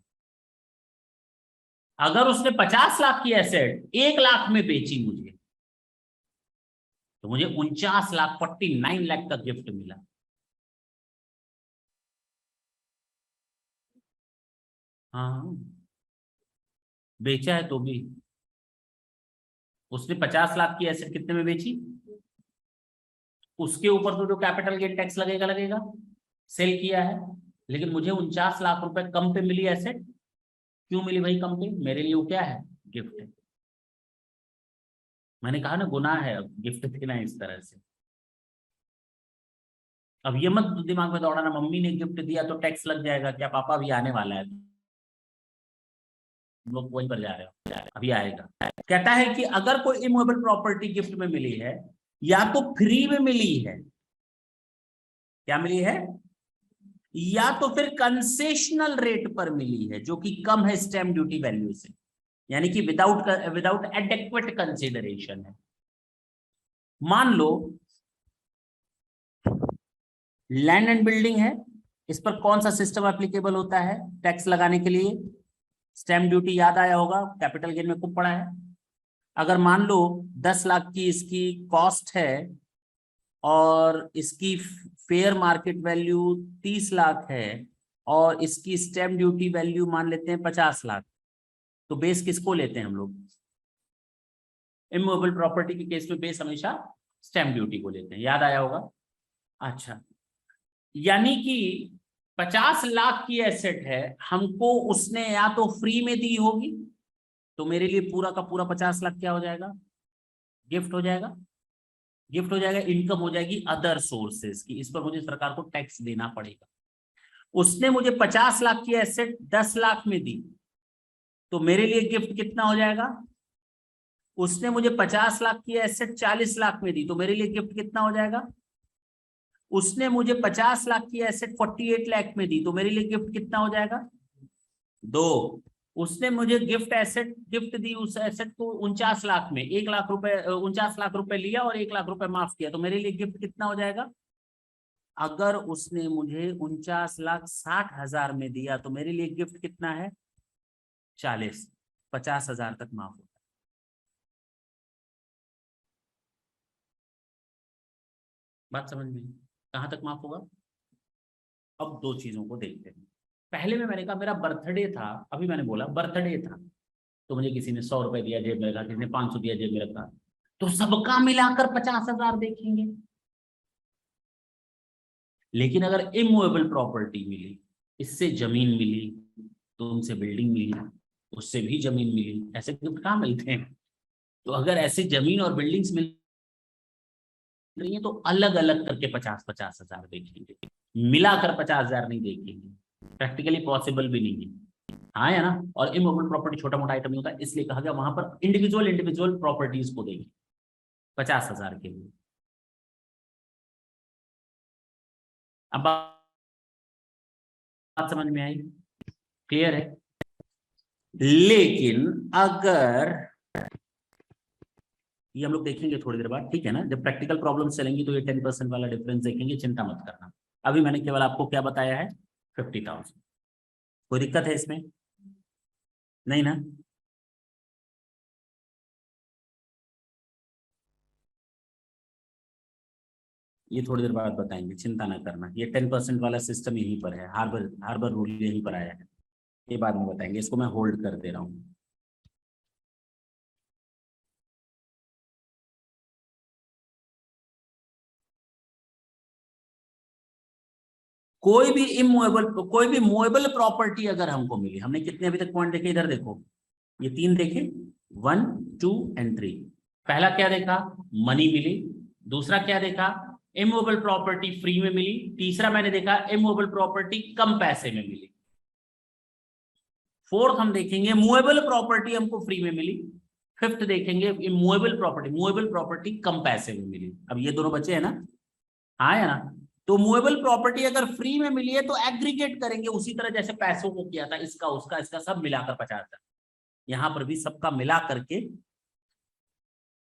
अगर उसने 50 लाख की एसेट 1 लाख में बेची मुझे, तो मुझे 49 लाख 49 लाख का गिफ्ट मिला। हाँ, बेचा है तो भी। उसने 50 लाख की एसेट कितने में बेची? उसके ऊपर तो जो कैपिटल गेन टैक्स लगेगा लगेगा, सेल किया है। लेकिन मुझे 49 लाख रुपए कम पे मिली एसेट। क्यों मिली भाई कम पे? मेरे लिए वो क्या है? गिफ्ट है। मैंने कहा ना गुनाह है गिफ्ट देना इस तरह से। अब ये मत दिमाग में दौड़ाना मम्मी ने गिफ्ट दिया तो टैक्स लग जाएगा, क्या पापा भी आने वाला है, तुम लोग वहीं पर जा रहे हो, अभी आएगा। कहता है कि अगर कोई इमूवेबल प्रॉपर्टी गिफ्ट में मिली है, या तो फ्री में मिली है, क्या मिली है, या तो फिर कंसेशनल रेट पर मिली है जो कि कम है स्टैम्प ड्यूटी वैल्यू से, यानी कि विदाउट विदाउट एडेक्वेट कंसिडरेशन है। मान लो लैंड एंड बिल्डिंग है, इस पर कौन सा सिस्टम एप्लीकेबल होता है टैक्स लगाने के लिए? स्टैम्प ड्यूटी याद आया होगा, कैपिटल गेन में खूब पड़ा है। अगर मान लो 10 लाख की इसकी कॉस्ट है और इसकी फेयर मार्केट वैल्यू 30 लाख है और इसकी स्टैम्प ड्यूटी वैल्यू मान लेते हैं 50 लाख, तो बेस किसको लेते हैं हम लोग? इमूवेबल प्रॉपर्टी के केस में बेस हमेशा स्टैम्प ड्यूटी को लेते हैं, याद आया होगा। अच्छा, यानी कि 50 लाख की एसेट है, हमको उसने या तो फ्री में दी होगी, तो मेरे लिए पूरा का पूरा 50 लाख क्या हो जाएगा? गिफ्ट हो जाएगा। गिफ्ट हो जाएगा, इनकम हो जाएगी अदर सोर्सेज की, इस पर मुझे सरकार को टैक्स देना पड़ेगा। उसने मुझे 50 लाख की एसेट 10 लाख में दी, तो मेरे लिए गिफ्ट कितना हो जाएगा? उसने मुझे 50 लाख की एसेट 40 लाख में दी, तो मेरे लिए गिफ्ट कितना हो जाएगा? उसने मुझे 50 लाख की एसेट 48 लाख में दी, तो मेरे लिए गिफ्ट कितना हो जाएगा? 2। उसने मुझे गिफ्ट दी उस एसेट को 49 लाख में, 1 लाख रुपए 49 लाख रुपए लिया और 1 लाख रुपए माफ किया, तो मेरे लिए गिफ्ट कितना हो जाएगा? अगर उसने मुझे 49,60,000 में दिया, तो मेरे लिए गिफ्ट कितना है? 40। 50,000 तक माफ होता है। बात समझ में? कहां तक माफ होगा? अब दो चीजों को देखते हैं। पहले में मैंने कहा मेरा बर्थडे था, अभी मैंने बोला बर्थडे था, तो मुझे किसी ने 100 रुपए दिया जेब में रखा, किसी ने 500 दिया जेब में रखा, तो सबका मिलाकर 50,000 देखेंगे। लेकिन अगर इमूवेबल प्रॉपर्टी मिली, इससे जमीन मिली, तो उनसे बिल्डिंग मिली, उससे भी जमीन मिली, ऐसे गिफ्ट कहाँ मिलते हैं? तो अगर ऐसे जमीन और बिल्डिंग्स मिल रही है तो अलग अलग करके 50,000 देखेंगे, मिलाकर 50,000 नहीं देखेंगे, प्रैक्टिकली पॉसिबल भी नहीं है। हाँ या ना? और इमूवेबल प्रॉपर्टी छोटा मोटा आइटम नहीं होता, इसलिए कहा गया वहां पर इंडिविजुअल इंडिविजुअल प्रॉपर्टीज को देंगे 50,000 के लिए। अब बात समझ में आई? क्लियर है? लेकिन अगर ये हम लोग देखेंगे थोड़ी देर बाद, ठीक है ना? जब प्रैक्टिकल प्रॉब्लम चलेंगी तो ये 10% वाला डिफरेंस देखेंगे, चिंता मत करना। अभी मैंने केवल आपको क्या बताया है? 50,000। कोई दिक्कत है इसमें? नहीं ना? ये थोड़ी देर बाद बताएंगे, चिंता ना करना। ये 10% वाला सिस्टम यहीं पर है, हार्बर हार्बर रूल यहीं पर आया है, ये बाद में बताएंगे। इसको मैं होल्ड कर दे रहा हूँ। कोई भी इमूवेबल, कोई भी मूवेबल प्रॉपर्टी अगर हमको मिली, हमने कितने अभी तक पॉइंट देखे, इधर देखो ये 3 देखे, 1 2 एंड 3। पहला क्या देखा, मनी मिली। दूसरा क्या देखा, इमूवेबल प्रॉपर्टी फ्री में मिली। तीसरा मैंने देखा इमूवेबल प्रॉपर्टी कम पैसे में मिली। फोर्थ हम देखेंगे मूवेबल प्रॉपर्टी हमको फ्री में मिली। फिफ्थ देखेंगे इमूवेबल प्रॉपर्टी, मूवेबल प्रॉपर्टी कम पैसे में मिली। अब ये दोनों बचे हैं ना, हाँ है ना। तो मूवेबल प्रॉपर्टी अगर फ्री में मिली है तो एग्रीगेट करेंगे उसी तरह जैसे पैसों को किया था, इसका उसका इसका सब मिलाकर 50,000। यहां पर भी सबका मिला करके,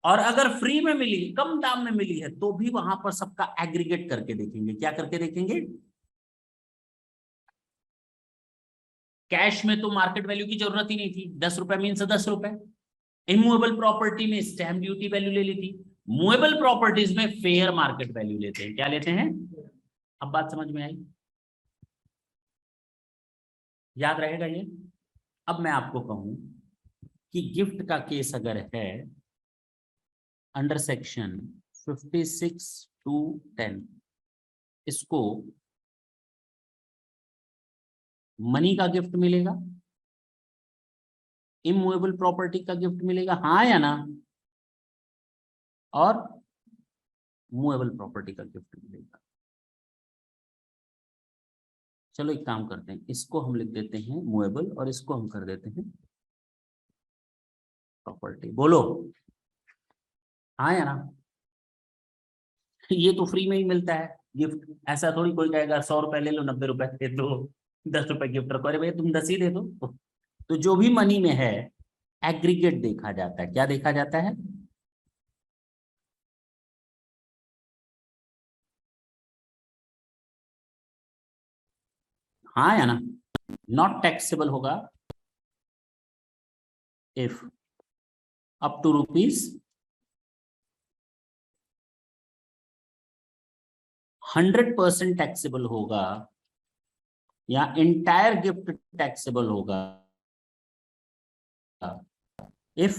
और अगर फ्री में मिली, कम दाम में मिली है, तो भी वहां पर सबका एग्रीगेट करके देखेंगे। क्या करके देखेंगे, कैश में तो मार्केट वैल्यू की जरूरत ही नहीं थी, 10 रुपए मीन्स 10 रुपए। इमूवेबल प्रॉपर्टी में स्टैम्प ड्यूटी वैल्यू ले ली थी। मूवेबल प्रॉपर्टीज में फेयर मार्केट वैल्यू लेते हैं। क्या लेते हैं, अब बात समझ में आई, याद रहेगा ये। अब मैं आपको कहूं कि गिफ्ट का केस अगर है अंडर सेक्शन 56(2)(10, इसको मनी का गिफ्ट मिलेगा, इमूवेबल प्रॉपर्टी का गिफ्ट मिलेगा, हाँ या ना, और मूवेबल प्रॉपर्टी का गिफ्ट मिलेगा। चलो एक काम करते हैं, इसको हम लिख देते हैं मूवेबल और इसको हम कर देते हैं प्रॉपर्टी। बोलो हाँ या ना। ये तो फ्री में ही मिलता है गिफ्ट, ऐसा थोड़ी कोई कहेगा 100 रुपए ले लो 90 रुपए दे दो, 10 रुपए गिफ्ट रखो, अरे भाई तुम 10 ही दे दो। तो जो भी मनी में है एग्रीगेट देखा जाता है। क्या देखा जाता है, हाँ या ना। नॉट टैक्सेबल होगा if up to rupees 100% taxable होगा, या इंटायर गिफ्ट टैक्सेबल होगा इफ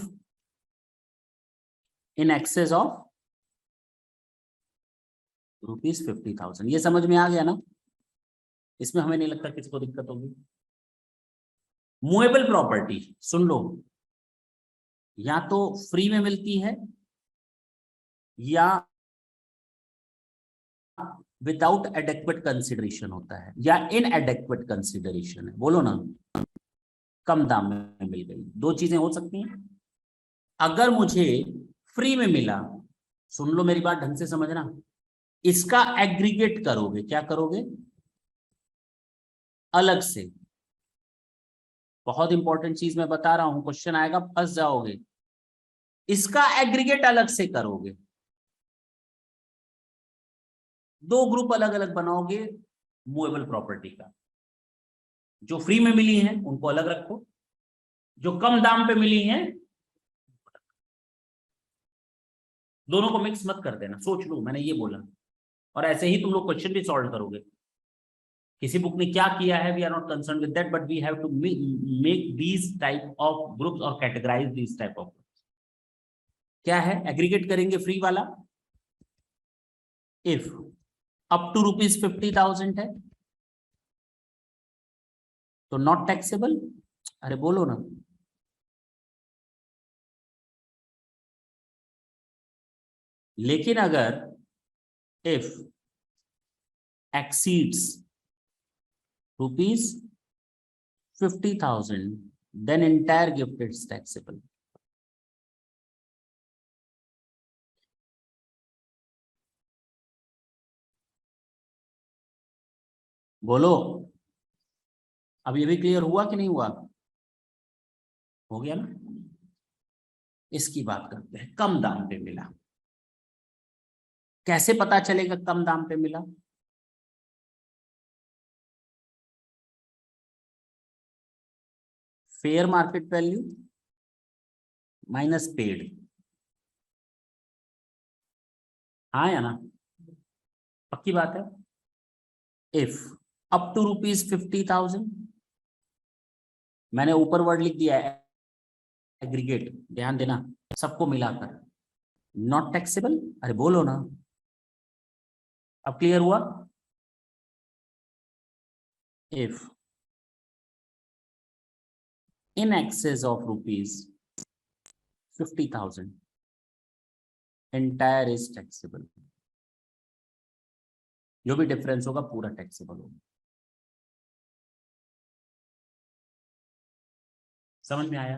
इन एक्सेस ऑफ ₹50,000। ये समझ में आ गया ना, इसमें हमें नहीं लगता किसी को दिक्कत होगी। मूवेबल प्रॉपर्टी सुन लो, या तो फ्री में मिलती है या विदाउट एडेक्वेट कंसिडरेशन होता है, या इन एडेक्वेट कंसिडरेशन है। बोलो ना, कम दाम में मिल गई, दो चीजें हो सकती हैं। अगर मुझे फ्री में मिला, सुन लो मेरी बात ढंग से समझना, इसका एग्रीगेट करोगे, क्या करोगे, अलग से। बहुत इंपॉर्टेंट चीज मैं बता रहा हूं, क्वेश्चन आएगा फंस जाओगे। इसका एग्रीगेट अलग से करोगे, दो ग्रुप अलग अलग बनाओगे मूवेबल प्रॉपर्टी का। जो फ्री में मिली हैं उनको अलग रखो, जो कम दाम पे मिली हैं दोनों को मिक्स मत कर देना। सोच लो, मैंने ये बोला, और ऐसे ही तुम लोग क्वेश्चन भी सॉल्व करोगे। किसी बुक ने क्या किया है, we are not concern with that, but we have to make these type of groups और categorise these type of groups. क्या है, एग्रीगेट करेंगे फ्री वाला इफ अप टू ₹50,000 है तो नॉट टैक्सेबल। अरे बोलो ना, लेकिन अगर if exceeds ₹50,000 then entire gift is taxable। बोलो, अब ये भी क्लियर हुआ कि नहीं हुआ, हो गया ना। इसकी बात करते हैं, कम दाम पे मिला, कैसे पता चलेगा कम दाम पे मिला, fair market value minus paid, हाँ या ना, पक्की बात है। इफ अप टू ₹50,000, मैंने ऊपर वर्ड लिख दिया है एग्रीगेट, ध्यान देना, सबको मिलाकर नॉट टैक्सेबल। अरे बोलो ना, अब क्लियर हुआ। if in excess of rupees 50,000 entire is taxable, जो भी डिफरेंस होगा पूरा टैक्सेबल होगा। समझ में आया?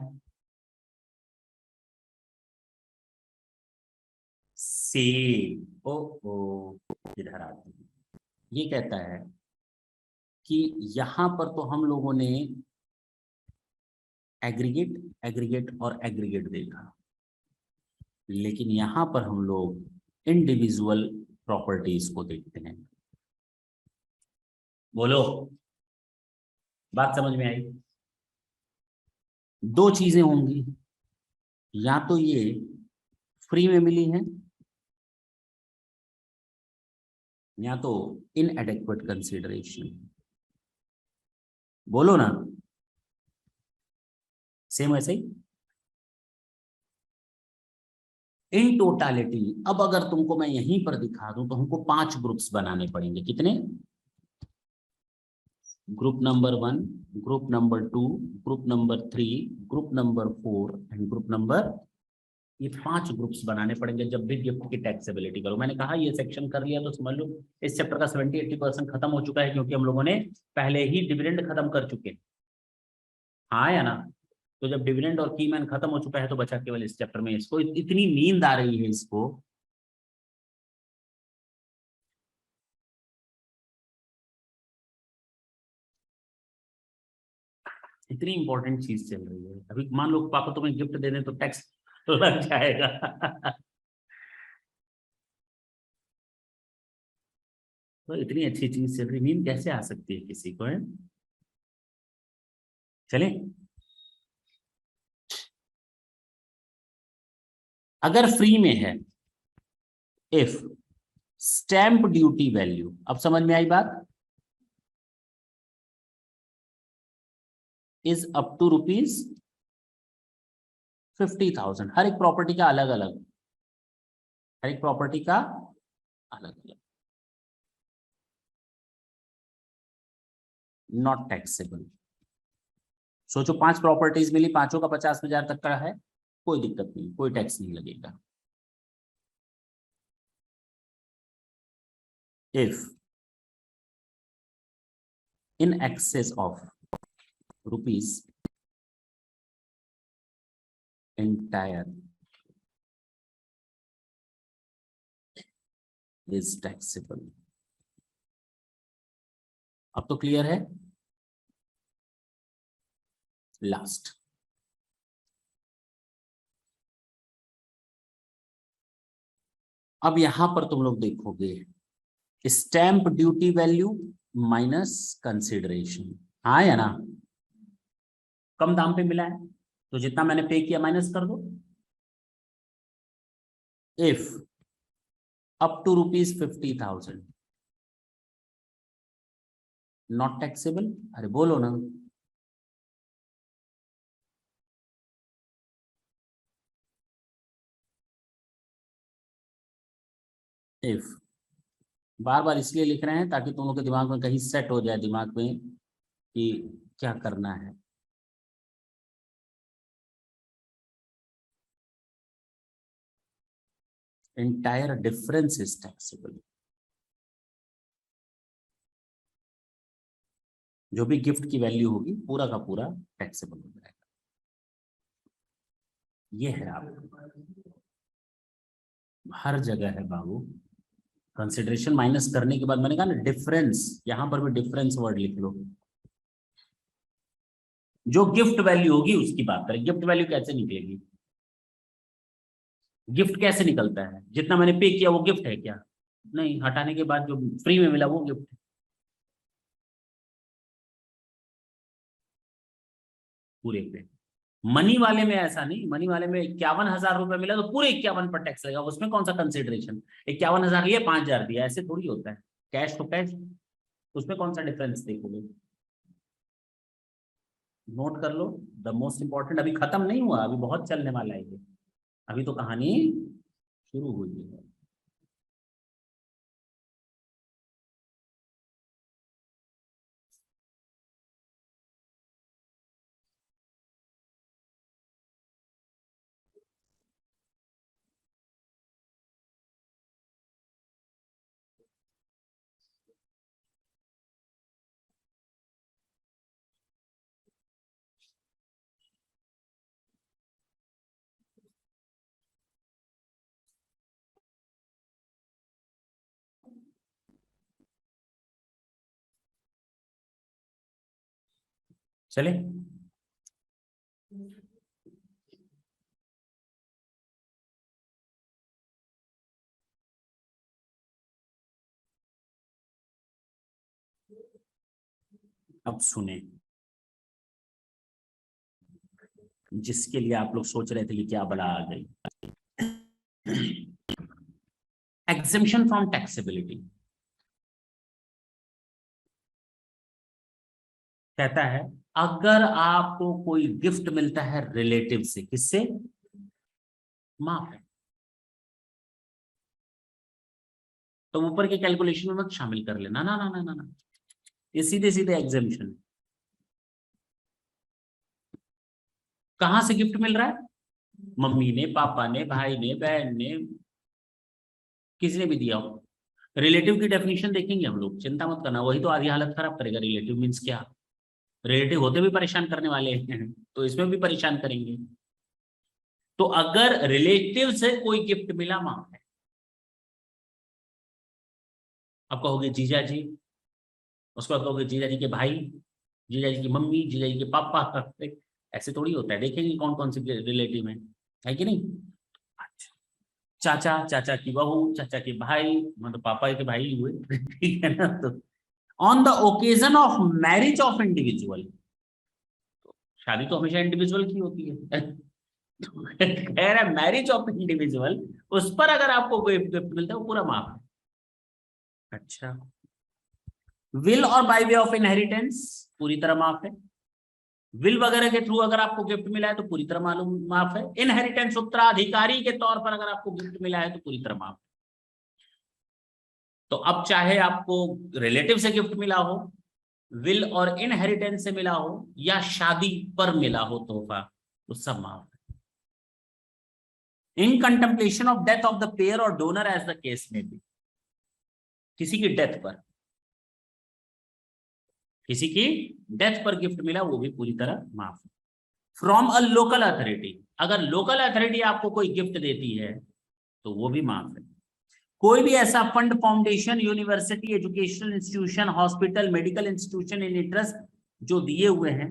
से ओ इधर आते हैं। ये कहता है कि यहां पर तो हम लोगों ने एग्रीगेट एग्रीगेट और एग्रीगेट देखा, लेकिन यहां पर हम लोग इंडिविजुअल प्रॉपर्टीज को देखते हैं। बोलो, बात समझ में आई? दो चीजें होंगी, या तो ये फ्री में मिली है या तो इनएडेक्वेट कंसिडरेशन। बोलो ना, सेम ऐसे ही। इन टोटालिटी अब अगर तुमको मैं यहीं पर दिखा दूं तो हमको 5 ग्रुप्स बनाने पड़ेंगे। कितने? Group number 1, group number 2, group number 3, group number 4 and group number, ये 5 ग्रुप्स बनाने पड़ेंगे जब भी गिफ्ट की टैक्सेबिलिटी करो। मैंने कहा ये सेक्शन कर लिया तो समझ लो इस चैप्टर का 70-80% खत्म हो चुका है, क्योंकि हम लोगों ने पहले ही डिविडेंड खत्म कर चुके हैं। हाँ या ना? तो जब डिविडेंड और की मैन खत्म हो चुका है तो बचा केवल इस चैप्टर में। इसको इतनी नींद आ रही है इसको, इतनी इंपॉर्टेंट चीज चल रही है। अभी मान लो पापा तुम्हें गिफ्ट दे दें तो टैक्स लग जाएगा। तो इतनी अच्छी चीज चल रही, नींद कैसे आ सकती है किसी को? है चले, अगर फ्री में है, इफ स्टैंप ड्यूटी वैल्यू, अब समझ में आई बात, इज अप टू रुपीज 50,000। हर एक प्रॉपर्टी का अलग अलग, हर एक प्रॉपर्टी का अलग अलग, नॉट टैक्सेबल। सोचो 5 प्रॉपर्टीज मिली, पांचों का 50,000 तक का है, कोई दिक्कत नहीं, कोई टैक्स नहीं लगेगा। If in excess of rupees entire is taxable। अब तो क्लियर है? लास्ट, अब यहां पर तुम लोग देखोगे stamp duty value minus consideration. हाँ या ना? कम दाम पे मिला है तो जितना मैंने पे किया माइनस कर दो। If up to rupees 50,000 not taxable. अरे बोलो ना, इफ बार बार इसलिए लिख रहे हैं ताकि तुम लोग के दिमाग में कहीं सेट हो जाए, दिमाग में कि क्या करना है। entire difference is taxable। जो भी गिफ्ट की वैल्यू होगी पूरा का पूरा टैक्सेबल हो जाएगा। ये है आपको हर जगह है बाबू। कंसिडरेशन माइनस करने के बाद मैंने कहा ना डिफरेंस, यहां पर भी डिफरेंस वर्ड लिख लो। जो गिफ्ट वैल्यू होगी उसकी बात करें। गिफ्ट वैल्यू कैसे निकलेगी? गिफ्ट कैसे निकलता है? जितना मैंने पे किया वो गिफ्ट है क्या? नहीं, हटाने के बाद जो फ्री में मिला वो गिफ्ट है। पूरे पे। मनी वाले में ऐसा नहीं, मनी वाले में 51,000 रुपए मिला तो पूरे 51 पर टैक्स लगेगा। उसमें कौन सा कंसिडरेशन? 51,000 लिया 5,000 दिया, ऐसे थोड़ी होता है। कैश तो कैश, उसमें कौन सा डिफरेंस देखोगे? नोट कर लो, द मोस्ट इंपॉर्टेंट अभी खत्म नहीं हुआ, अभी बहुत चलने वाला है ये। अभी तो कहानी शुरू हुई है। चले अब सुने, जिसके लिए आप लोग सोच रहे थे कि क्या बला आ गई। एग्जेम्पशन फ्रॉम टैक्सेबिलिटी कहता है अगर आपको कोई गिफ्ट मिलता है रिलेटिव से, किससे, माफ है, तो ऊपर के कैलकुलेशन में मत शामिल कर लेना, ना ना ना ना ना, ये सीधे सीधे एग्जेम्पशन। कहां से गिफ्ट मिल रहा है, मम्मी ने, पापा ने, भाई ने, बहन ने, किसी ने भी दिया हो। रिलेटिव की डेफिनेशन देखेंगे हम लोग, चिंता मत करना, वही तो आधी हालत खराब करेगा। रिलेटिव मीन्स क्या, रिलेटिव होते भी परेशान करने वाले हैं तो इसमें भी परेशान करेंगे। तो अगर रिलेटिव से कोई गिफ्ट मिला, माफ है। आप कहोगे जीजा जी, उसके बाद कहोगे जीजा जी के भाई, जीजा जी की मम्मी, जीजा जी के पापा। ऐसे थोड़ी होता है, देखेंगे कौन कौन से रिलेटिव है कि नहीं। अच्छा, चाचा, चाचा की बहू, चाचा के भाई, मतलब पापा के भाई हुए ठीक है ना। तो on the occasion of marriage of individual, शादी तो हमेशा इंडिविजुअल की होती है तो कह रहा है मैरिज ऑफ इंडिविजुअल, उस पर अगर आपको कोई गिफ्ट मिलता है वो पूरा माफ है। अच्छा, विल और बाय वे ऑफ इनहेरिटेंस पूरी तरह माफ है। विल वगैरह के थ्रू अगर आपको गिफ्ट मिला है तो पूरी तरह मालूम माफ है। इनहेरिटेंस उत्तराधिकारी के तौर पर अगर आपको गिफ्ट मिला है तो पूरी तरह माफ है। तो अब चाहे आपको रिलेटिव से गिफ्ट मिला हो, विल और इनहेरिटेंस से मिला हो, या शादी पर मिला हो तोहफा, तो सब माफ है। In contemplation of death of the payer और डोनर एज द केस में भी, किसी की डेथ पर, किसी की डेथ पर गिफ्ट मिला वो भी पूरी तरह माफ है। फ्रॉम अ लोकल अथॉरिटी, अगर लोकल अथॉरिटी आपको कोई गिफ्ट देती है तो वो भी माफ है। कोई भी ऐसा fund, foundation, university, educational institution, hospital, medical institution इन इंटरेस्ट जो दिए हुए हैं,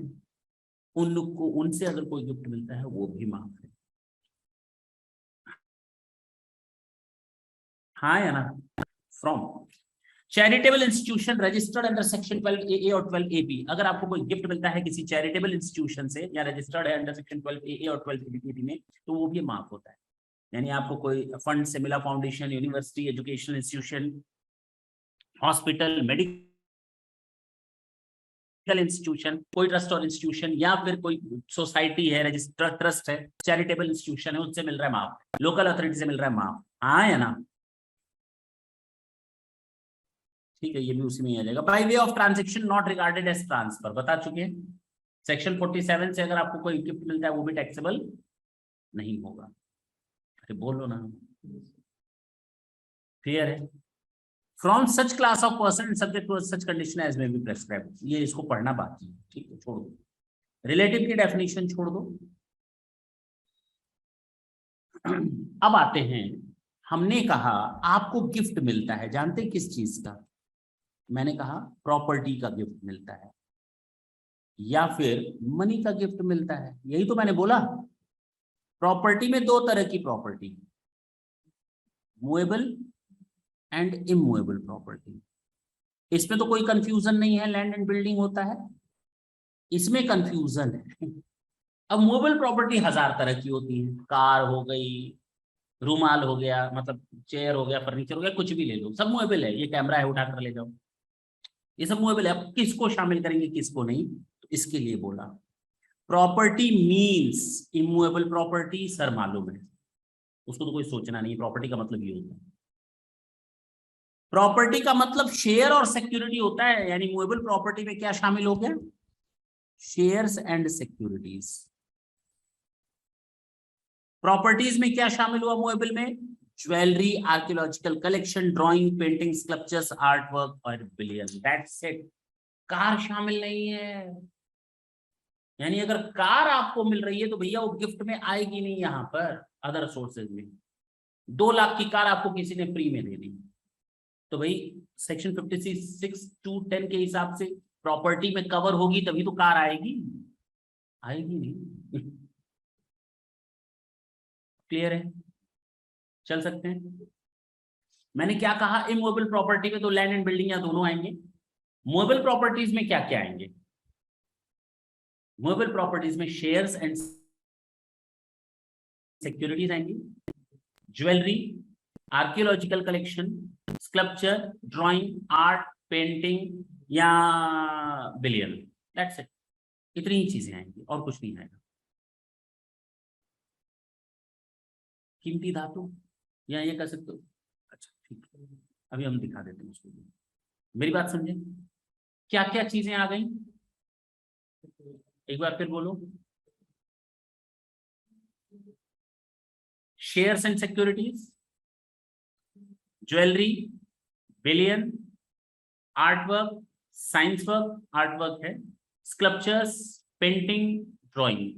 उनको, उनसे अगर कोई गिफ्ट मिलता है वो भी माफ है। हाँ या ना। From charitable institution registered under section 12AA और 12AB, अगर आपको कोई गिफ्ट मिलता है किसी चैरिटेबल इंस्टीट्यूशन से या रजिस्टर्ड है अंडर सेक्शन 12AA और 12AB में, तो वो भी माफ होता है। यानी आपको कोई फंड से मिला, foundation, university, educational institution, hospital, medical institution, कोई ट्रस्ट और इंस्टीट्यूशन, या फिर कोई सोसाइटी है, रजिस्टर्ड ट्रस्ट है, चैरिटेबल इंस्टीट्यूशन है, उससे मिल रहा है माफ, लोकल अथॉरिटी से मिल रहा है माफ। हाँ या ना, ठीक है, ये भी उसी में आ जाएगा। By way of transaction not regarded as transfer, बता चुके हैं। सेक्शन 47 से अगर आपको कोई गिफ्ट मिलता है वो भी टैक्सेबल नहीं होगा। अरे बोलो ना, क्लियर है। From such class of person subject to such condition as may be prescribe, ये इसको पढ़ना बाकी है, ठीक है, छोड़ दो। रिलेटिव की डेफिनेशन छोड़ दो। अब आते हैं, हमने कहा आपको गिफ्ट मिलता है, जानते किस चीज का, मैंने कहा प्रॉपर्टी का गिफ्ट मिलता है या फिर मनी का गिफ्ट मिलता है, यही तो मैंने बोला। प्रॉपर्टी में दो तरह की property, movable and immovable property. इसमें तो कोई कंफ्यूजन नहीं है, लैंड एंड बिल्डिंग होता है, इसमें कंफ्यूजन है। अब मूवेबल प्रॉपर्टी हजार तरह की होती है, कार हो गई, रूमाल हो गया, मतलब चेयर हो गया, फर्नीचर हो गया, कुछ भी ले लो, सब मूवेबल है। ये कैमरा है, उठाकर ले जाओ, ये सब मूवेबल है। अब किसको शामिल करेंगे किसको नहीं, तो इसके लिए बोला property means immovable property, sir मालूम है, उसको तो कोई सोचना नहीं, प्रॉपर्टी का मतलब ये होता है। प्रॉपर्टी का मतलब शेयर और सिक्योरिटी होता है, यानी मूवेबल प्रॉपर्टी में क्या शामिल हो गया, शेयर्स एंड सिक्योरिटीज। प्रॉपर्टीज में क्या शामिल हुआ मूवेबल में, jewellery, archaeological collection, drawing, painting, sculptures, art work और बिलियन, दैट्स इट। कार शामिल नहीं है, यानी अगर कार आपको मिल रही है तो भैया वो गिफ्ट में आएगी नहीं, यहाँ पर अदर सोर्सेज में 2 लाख की कार आपको किसी ने फ्री में दे दी, तो भाई सेक्शन 56(2)(10) के हिसाब से प्रॉपर्टी में कवर होगी तभी तो कार आएगी, आएगी नहीं। क्लियर है, चल सकते हैं। मैंने क्या कहा, इमूवेबल प्रॉपर्टी में तो लैंड एंड बिल्डिंग या दोनों आएंगे। मूवेबल प्रॉपर्टीज में क्या क्या आएंगे? मूवेबल प्रॉपर्टीज में शेयर्स एंड सिक्योरिटीज आएंगी, jewellery, archaeological collection, sculpture, drawing, art, painting या बिलियन। दैट्स इट, इतनी ही चीजें आएंगी और कुछ नहीं आएगा। कीमती धातु या ये कह सकते हो। अच्छा ठीक है, अभी हम दिखा देते हैं उसको। मेरी बात समझे, क्या क्या चीजें आ गई, एक बार फिर बोलो। Shares and securities, jewellery, bullion, artwork, science work, artwork है, sculptures, painting, drawing,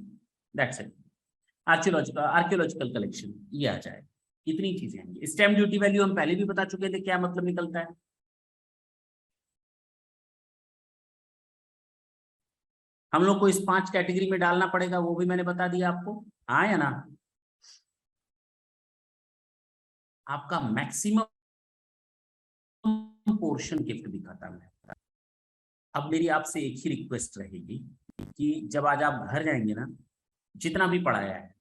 that's it. Archaeological collection, ये आ जाए, इतनी चीजें आएंगी। स्टैम्प ड्यूटी वैल्यू हम पहले भी बता चुके थे, क्या मतलब निकलता है। हम लोग को इस 5 कैटेगरी में डालना पड़ेगा, वो भी मैंने बता दिया आपको, हाँ या ना। आपका मैक्सिमम पोर्शन गिफ्ट भी खत्म है। अब मेरी आपसे एक ही रिक्वेस्ट रहेगी कि जब आज आप घर जाएंगे ना, जितना भी पढ़ाया है,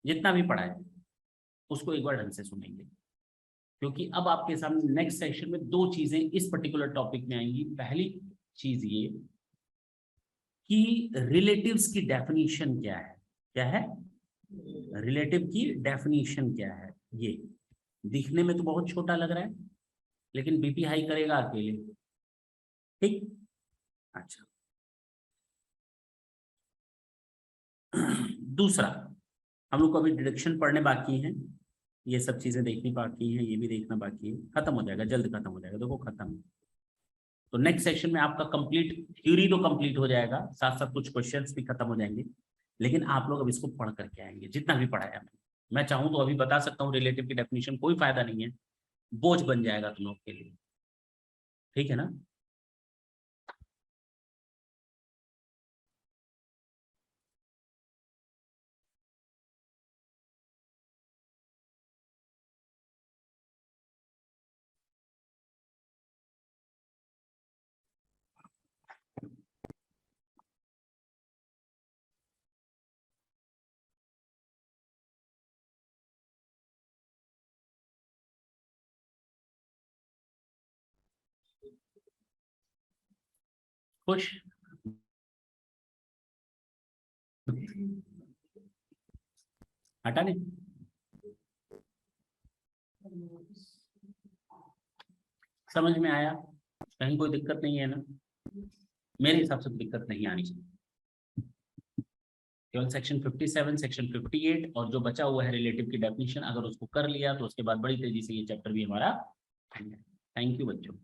जितना भी पढ़ाया है, उसको एक बार ढंग से सुनेंगे, क्योंकि अब आपके सामने नेक्स्ट सेशन में 2 चीजें इस पर्टिकुलर टॉपिक में आएंगी। पहली चीज ये कि रिलेटिव्स की डेफिनेशन क्या है, क्या है रिलेटिव की डेफिनेशन क्या है। ये दिखने में तो बहुत छोटा लग रहा है, लेकिन बीपी हाई करेगा अकेले, ठीक। अच्छा, दूसरा, हम लोग को अभी डिडक्शन पढ़ने बाकी हैं, ये सब चीजें देखनी बाकी हैं, ये भी देखना बाकी है, खत्म हो जाएगा, जल्द खत्म हो जाएगा, देखो खत्म। तो नेक्स्ट सेशन में आपका कंप्लीट थ्योरी तो कंप्लीट हो जाएगा, साथ साथ कुछ क्वेश्चंस भी खत्म हो जाएंगे, लेकिन आप लोग अब इसको पढ़ करके आएंगे जितना भी पढ़ाया मैं चाहूँ तो अभी बता सकता हूँ रिलेटिव की डेफिनेशन, कोई फायदा नहीं है, बोझ बन जाएगा तुम लोग के लिए, ठीक है ना। खुश, हटा नहीं, समझ में आया, कहीं कोई दिक्कत नहीं है ना। मेरे हिसाब से दिक्कत नहीं आनी चाहिए, केवल सेक्शन 57, सेक्शन 58 और जो बचा हुआ है रिलेटिव की डेफिनेशन, अगर उसको कर लिया तो उसके बाद बड़ी तेजी से ये चैप्टर भी हमारा। थैंक यू बच्चों।